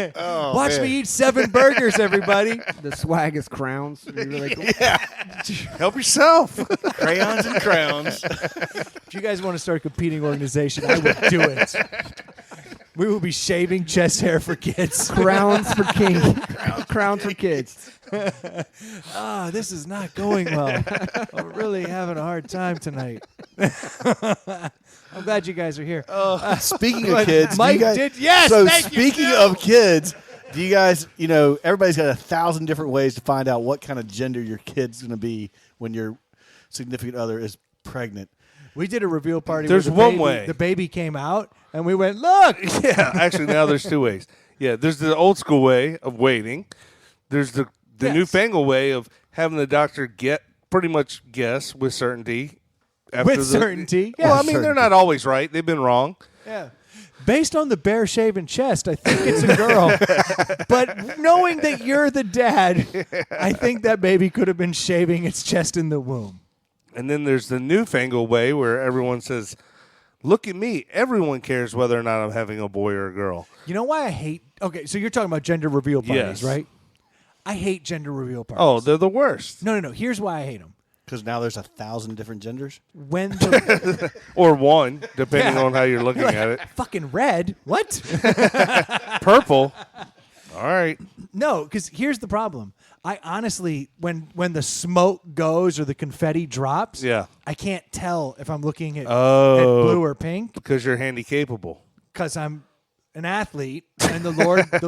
Watch me eat 7 burgers, everybody. The swag is crowns. It'd be really cool. Help yourself. Crayons and crowns. If you guys want to start a competing organization, I would do it. We will be shaving chest hair for kids. Crowns for king. Crowns for kids. This is not going well. I'm really having a hard time tonight. I'm glad you guys are here. Speaking of kids, Mike do you guys, did. Yes. So thank you, speaking Phil. of kids, do you guys, everybody's got 1,000 different ways to find out what kind of gender your kid's going to be when your significant other is pregnant. We did a reveal party. There's where the one baby- way. The baby came out, and we went, look. Yeah, actually, now there's 2 ways. Yeah, there's the old school way of waiting. There's the Yes. newfangled way of having the doctor pretty much guess with certainty. With certainty. Well, I Yeah. mean, they're not always right. They've been wrong. Yeah. Based on the bare shaven chest, I think it's a girl. But knowing that you're the dad, I think that baby could have been shaving its chest in the womb. And then there's the newfangled way where everyone says, look at me. Everyone cares whether or not I'm having a boy or a girl. You know why I hate... Okay, so you're talking about gender reveal parties, Yes. right? I hate gender reveal parties. Oh, they're the worst. No. Here's why I hate them. Because now there's 1,000 different genders. When the... Or one, depending Yeah. on how you're looking at it. fucking red? What? Purple. All right. No, because here's the problem. I honestly, when the smoke goes or the confetti drops, Yeah. I can't tell if I'm looking at Oh. blue or pink Because you're handy capable. because I'm an athlete and the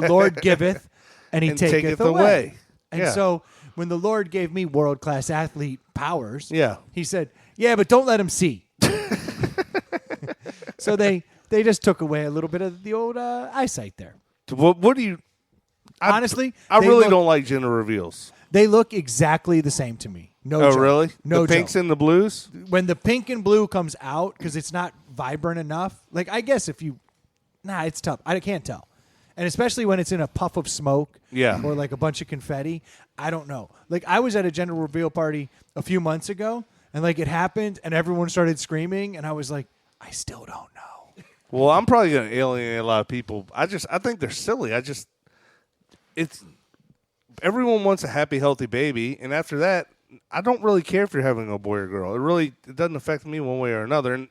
Lord giveth and he And taketh taketh away. away. And Yeah. so when the Lord gave me world-class athlete powers, Yeah. he said, yeah, but don't let him see. So they just took away a little bit of the old eyesight there. What do you honestly, I they really look- don't like gender reveals. They look exactly the same to me. No Oh, joke. really? No the pinks joke. and the blues? When the pink and blue comes out, because it's not vibrant enough. Like, I guess if you... Nah, it's tough. I can't tell. And especially when it's in a puff of smoke. Yeah. Or like a bunch of confetti. I don't know. Like, I was at a gender reveal party a few months ago, and like it happened, and everyone started screaming, and I was like, I still don't know. Well, I'm probably going to alienate a lot of people. I think they're silly. It's everyone wants a happy, healthy baby, and after that, I don't really care if you're having a boy or girl. It doesn't affect me one way or another.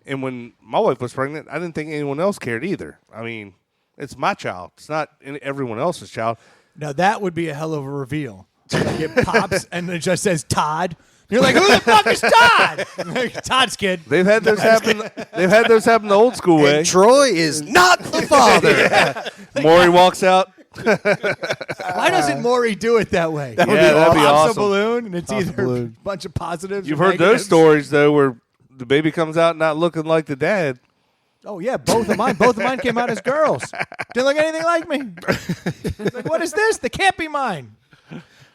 And when my wife was pregnant, I didn't think anyone else cared either. I mean, it's my child. It's not everyone else's child. Now, that would be a hell of a reveal. Like it pops, and it just says Todd. You're like, who the fuck is Todd? Like, Todd's kid. They've had those happen. They've had those happen the old school way. And Troy is not the father. Maury walks out. Why doesn't Maury do it that way? That'd be Pops awesome. a balloon, and it's Pops a either a balloon. bunch of positives. You've or heard those negatives. stories though, where the baby comes out not looking like the dad. Oh yeah, both of mine came out as girls. Didn't look anything like me. It's like, what is this? They can't be mine.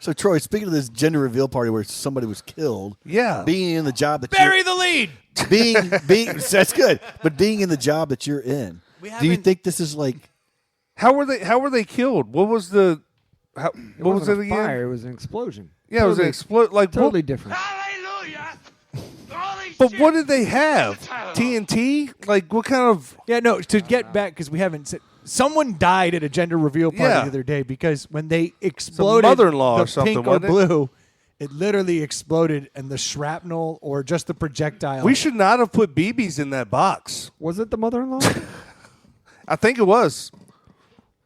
So, Troy, speaking of this gender reveal party where somebody was killed, Yeah. being in the job that Bury the lead. being that's good, but being in the job that you're in, do you haven't- think this is like How were they killed? What was the? What was it wasn't a again? fire. It was an explosion. Yeah, it was an explode. Like Totally what, different. Hallelujah! Holy But shit. what did they have? TNT? Like what kind of? Yeah, no. To get back, because we haven't said. Someone died at a gender reveal party Yeah. the other day because when they exploded mother-in-law the or something, pink or wasn't it? blue, it literally exploded, and the shrapnel or just the projectile. We should not have put BBs in that box. Was it the mother-in-law? I think it was.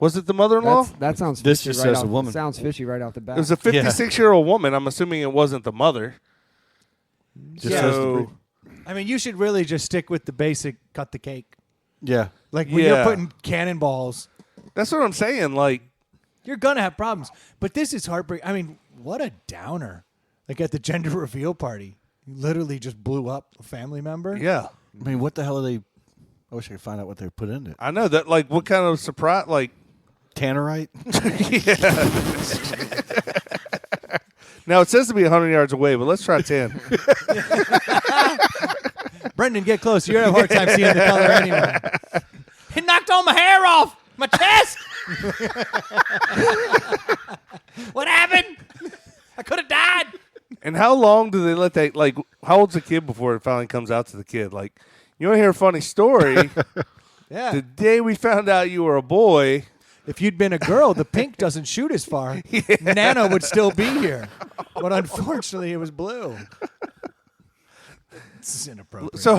Was it the mother-in-law? That sounds This fishy just right says off. a woman. Sounds fishy right off the bat. It was a 56-year-old woman. I'm assuming it wasn't the mother. just says So, I mean, you should really just stick with the basic cut the cake. yeah? Like when you're Yeah. putting cannonballs, that's what I'm saying. Like, you're gonna have problems. But this is heartbreaking. I mean, what a downer! Like at the gender reveal party, you literally just blew up a family member. yeah, I mean, what the hell are they? I wish I could find out what they put in it. I know that. Like, what kind of surprise? Like, Tannerite. now it says to be 100 yards away, but let's try 10. Brendan, get close. You're gonna have a hard time seeing the color anyway. It knocked all my hair off my chest. What happened? I could have died. And how long do they let that? Like, how old's the kid before it finally comes out to the kid? Like, you want to hear a funny story? Yeah. The day we found out you were a boy, If you'd been a girl, the pink doesn't shoot as far. Nana would still be here. But unfortunately, it was blue. It's inappropriate. so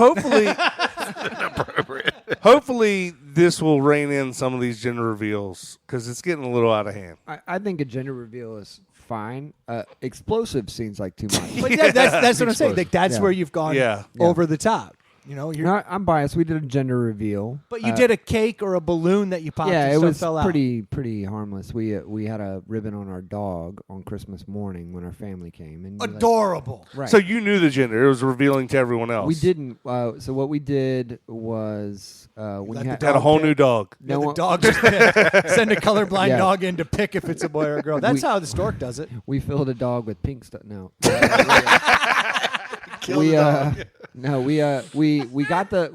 hopefully this will rein in some of these gender reveals because it's getting a little out of hand. I think a gender reveal is fine. Explosive seems like too much. But yeah, that's what I'm saying. Like, that's Yeah. where you've gone Yeah. over the top. You know, you're, No, I'm biased. We did a gender reveal. but you did a cake or a balloon that you popped Yeah, and it stuff was fell out. pretty harmless. We had a ribbon on our dog on Christmas morning when our family came. And we, like- Adorable. right. So you knew the gender; it was revealing to everyone else. we didn't. So what we did was when Let you the Had a whole new dog. Yeah, no the one- dog just send a colorblind Yeah. dog in to pick if it's a boy or a girl. That's We- how the stork does it. we filled a dog with pink stuff. No. we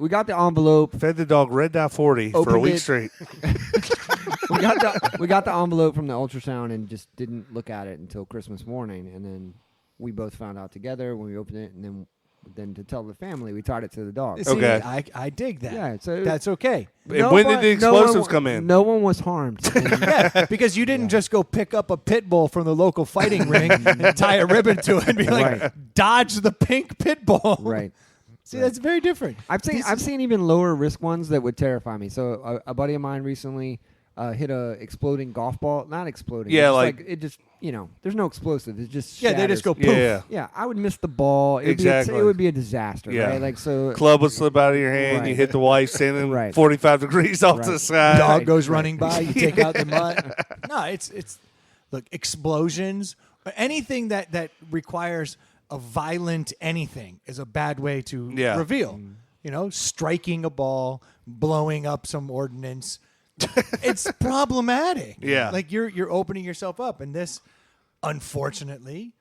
got the envelope. Fed the dog Red Dot 40 for a Opened week it. straight. we got the envelope from the ultrasound and just didn't look at it until Christmas morning, and then we both found out together when we opened it, and then to tell the family, we tied it to the dog. See, Okay. I dig that. Yeah, so That's okay. And when did the explosives come in? No one was harmed. And Yeah, because you didn't just go pick up a pit bull from the local fighting ring and tie a ribbon to it and be like, Right. dodge the pink pit bull. right. See, that's very different. I've seen even lower risk ones that would terrify me. So a buddy of mine recently hit a exploding golf ball. Not exploding. Yeah, it's like- it just there's no explosive. It just Yeah, they just go shatters. poof. Yeah. Yeah, I would miss the ball. Exactly. It would be a disaster. Yeah. Right. Like so. Club would slip out of your hand. You Right. hit the wife standing Right. 45 degrees off to the Right. side. Dog Right, goes right. running by, you take out the mutt. No, it's look, explosions, anything that requires a violent anything is a bad way to Yeah. reveal. You know, striking a ball, blowing up some ordnance. it's problematic. Yeah. Like you're opening yourself up, and this, unfortunately,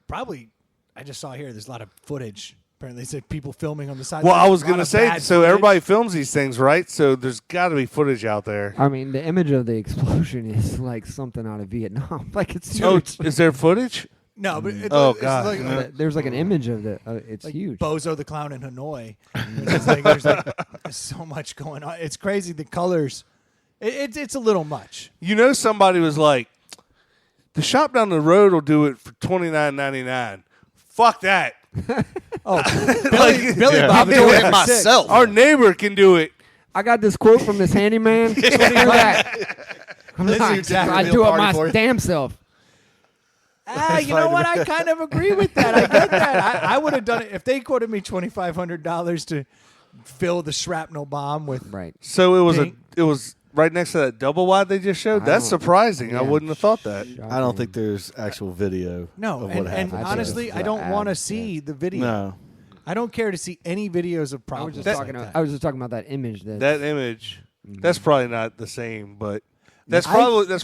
probably I just saw here. There's a lot of footage. Apparently, they said people filming on the side. Well, I was going gonna say, so everybody films these things, right? So there's got to be footage out there. I mean, the image of the explosion is like something out of Vietnam. Like it's Oh, huge. is there footage? No, but God. like, There's like an image of it. It's like huge. Bozo the Clown in Hanoi. there's so much going on. It's crazy. The colors. It's a little much. You know, somebody was like, "The shop down the road will do it for $29.99." Fuck that. Oh, Billy Bob I'm doing it myself. Our neighbor can do it. I got this quote from this handyman. Do that. I'm This is like, exactly I the do it party for my you. damn self. You know what? I kind of agree with that. I get that. I would have done it if they quoted me $2,500 to fill the shrapnel bomb with. Right. So it Dink. was right next to that double wide they just showed. I That's don't- surprising. I yeah. wouldn't have thought that. I don't think there's actual video. No, of and, what and happened. honestly, it's I don't want to ads, see the video. No. I don't care to see any videos of I problems. was just like talking. that. I was just talking about that image. That image, that's probably not the same, but that's I-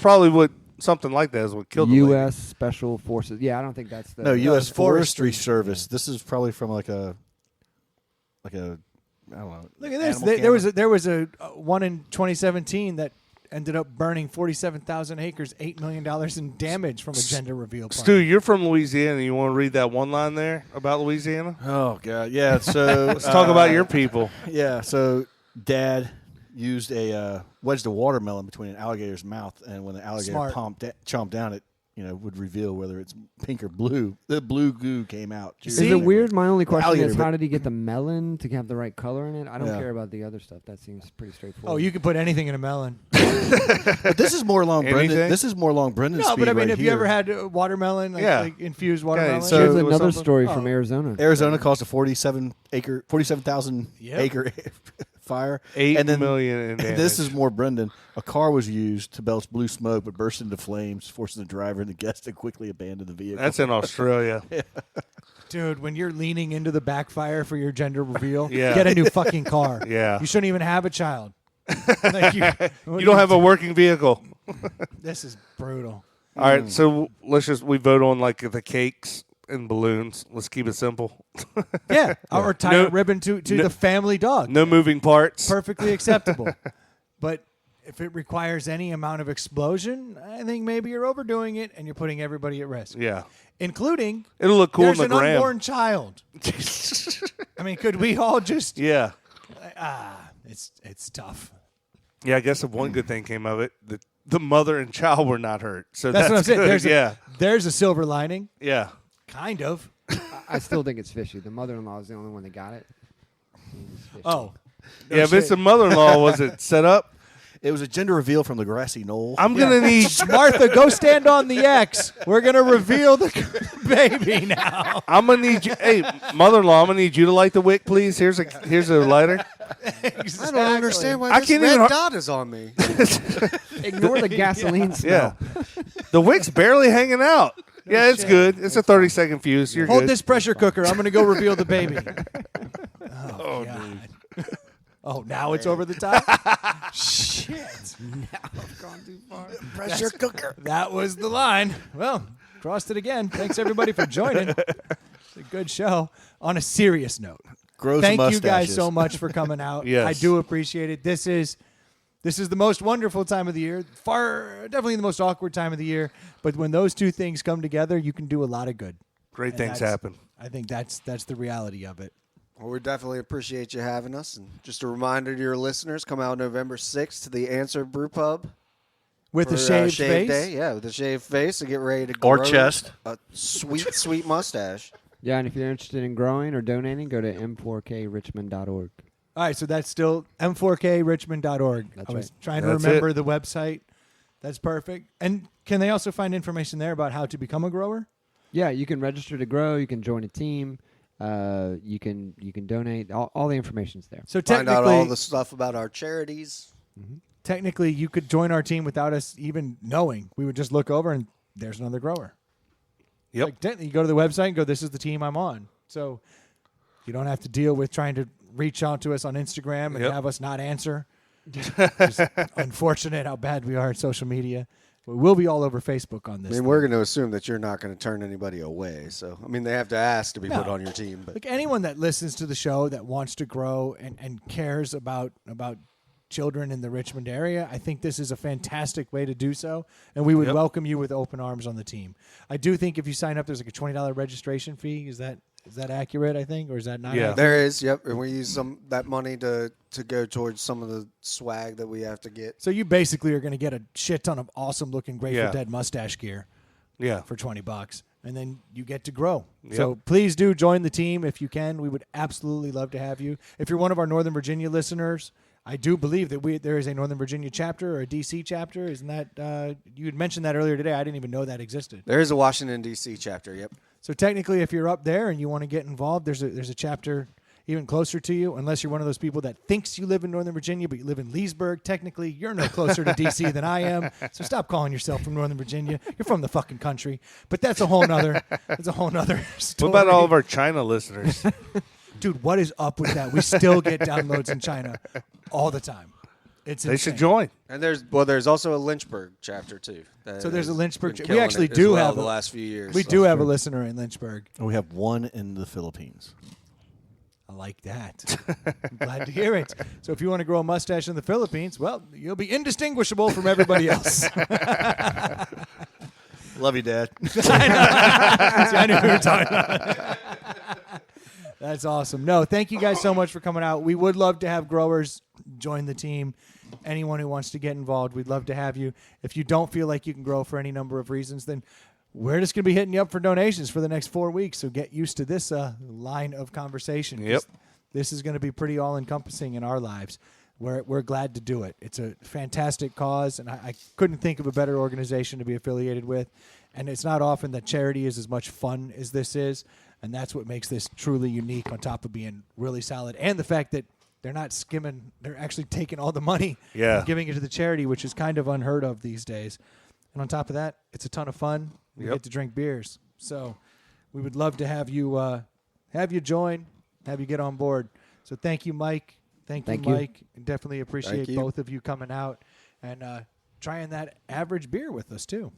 probably what something like that is what killed the lady. U.S. Special Forces. Yeah, I don't think that's the. No, U.S. it's forestry. Forestry Service. This is probably from like a I don't know. Look at this. animal There was a one in 2017 that ended up burning 47,000 acres, $8 million in damage from a gender reveal party. Stu, you're from Louisiana. You want to read that one line there about Louisiana? Oh God, yeah. So Let's talk about your people. Yeah, so Dad used wedged a watermelon between an alligator's mouth, and when the alligator Smart. chomped down, it would reveal whether it's pink or blue. The blue goo came out. Is it weird? My only question Alligator, is, but- how did he get the melon to have the right color in it? I don't Yeah. care about the other stuff. That seems pretty straightforward. Oh, you could put anything in a melon. But this is more along Brendan. Anything? This is more along Brendan's No, speed but I mean, right have you here. ever had watermelon, Yeah. like infused watermelon? so- Here's it was another something- story from Oh. Arizona. Arizona caused a 47,000 Yep. acre fire. $8 and then million in damage. This is more Brendan. A car was used to belch blue smoke, but burst into flames, forcing the driver and the guest to quickly abandon the vehicle. That's in Australia. Dude, when you're leaning into the backfire for your gender reveal, Yeah. get a new fucking car. Yeah. You shouldn't even have a child. Like You don't have a working vehicle. This is brutal. All right, so we vote on like the cakes and balloons. Let's keep it simple. Yeah. Or tie No- a ribbon to no- the family dog. No moving parts. Perfectly acceptable. But if it requires any amount of explosion, I think maybe you're overdoing it and you're putting everybody at risk. Yeah. Including It'll look cool there's in an the gram. unborn child. I mean, could we all just Yeah. it's tough. Yeah, I guess if one good thing came of it, the mother and child were not hurt. So That's what I'm saying. good. There's a silver lining. Yeah. Kind of. I still think it's fishy. The mother-in-law is the only one that got it. It's fishy. Oh. Yeah, if it's a mother-in-law, was it set up? It was a gender reveal from the grassy knoll. I'm going to need Martha, go stand on the X. We're going to reveal the baby now. I'm going to need you. Hey, mother-in-law, I'm going to need you to light the wick, please. Here's a lighter. I don't understand why I this can't red even- dot is on me. Ignore the gasoline smell. Yeah. The wick's barely hanging out. Yeah, it's good. It's a 30-second fuse. You're Hold good. this pressure cooker. I'm going to go reveal the baby. Oh, God. Oh, now it's over the top? Shit. Pressure cooker. That was the line. Well, crossed it again. Thanks, everybody, for joining. It's a good show. On a serious note, Gross thank you mustaches. guys so much for coming out. Yes. I do appreciate it. This is the most wonderful time of the year. Definitely the most awkward time of the year. But when those two things come together, you can do a lot of good. Great And things that's- happen. I think that's the reality of it. Well, we definitely appreciate you having us. And just a reminder to your listeners, come out November 6th to the Answer Brew Pub. With the for, shaved shave face. day. Yeah, with the shaved face and get ready to Or grow chest. a sweet, sweet mustache. Yeah, and if you're interested in growing or donating, go to m4krichmond.org. All right, so that's still m4krichmond.org. That's I was right. trying to That's remember the website. That's perfect. And can they also find information there about how to become a grower? Yeah, you can register to grow. You can join a team. You can donate. All the information's there. So Find out all technically, the stuff about our charities. technically, you could join our team without us even knowing. We would just look over and there's another grower. Yep. Like, technically, you go to the website and go, this is the team I'm on. So you don't have to deal with trying to reach out to us on Instagram and Yep. have us not answer. Just unfortunate how bad we are at social media. We'll be all over Facebook on this. I mean, we're going to assume that you're not going to turn anybody away. So, I mean, they have to ask to be put on your team. But like anyone that listens to the show that wants to grow and cares about children in the Richmond area, I think this is a fantastic way to do so, and we would welcome you with open arms on the team. I do think if you sign up, there's like a $20 registration fee. Is that accurate, I think, or is that not accurate? There is, yep. And we use that money to go towards some of the swag that we have to get. So you basically are going to get a shit ton of awesome-looking Grateful Dead mustache gear for $20, and then you get to grow. Yep. So please do join the team if you can. We would absolutely love to have you. If you're one of our Northern Virginia listeners, I do believe that there is a Northern Virginia chapter or a D.C. chapter. Isn't that you had mentioned that earlier today? I didn't even know that existed. There is a Washington, D.C. chapter, yep. So technically, if you're up there and you want to get involved, there's a chapter even closer to you, unless you're one of those people that thinks you live in Northern Virginia, but you live in Leesburg. Technically, you're no closer to D.C. than I am. So stop calling yourself from Northern Virginia. You're from the fucking country. But that's a whole nother story. What about all of our China listeners? Dude, what is up with that? We still get downloads in China all the time. They should join. And there's also a Lynchburg chapter too. So there's a Lynchburg. We actually do have the last few years. We do have a listener in Lynchburg. And we have one in the Philippines. I like that. I'm glad to hear it. So if you want to grow a mustache in the Philippines, well, you'll be indistinguishable from everybody else. Love you, Dad. I knew we were talking about. That's awesome. No, thank you guys so much for coming out. We would love to have growers join the team. Anyone who wants to get involved, we'd love to have you. If you don't feel like you can grow for any number of reasons, then we're just going to be hitting you up for donations for the next 4 weeks. So get used to this line of conversation. Yep. This is going to be pretty all-encompassing in our lives. We're glad to do it. It's a fantastic cause, and I couldn't think of a better organization to be affiliated with. And it's not often that charity is as much fun as this is, and that's what makes this truly unique on top of being really solid. And the fact that they're not skimming, they're actually taking all the money and giving it to the charity, which is kind of unheard of these days. And on top of that, it's a ton of fun. We get to drink beers. So we would love to have you join, have you get on board. So thank you, Mike. Thank you, Mike. Definitely appreciate both of you coming out and trying that average beer with us, too.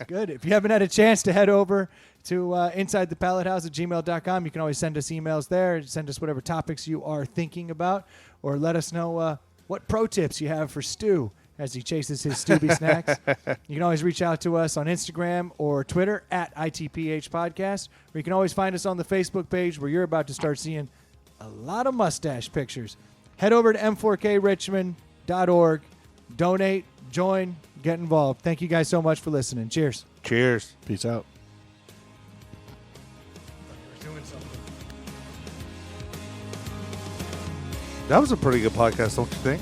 Good. If you haven't had a chance to head over to insidethepallethouse@gmail.com, you can always send us emails there. Send us whatever topics you are thinking about, or let us know what pro tips you have for Stu as he chases his Stubby snacks. You can always reach out to us on Instagram or Twitter @ITPH Podcast, or you can always find us on the Facebook page where you're about to start seeing a lot of mustache pictures. Head over to m4krichmond.org. Donate, join, get involved. Thank you guys so much for listening. Cheers. Cheers. Peace out. That was a pretty good podcast, don't you think?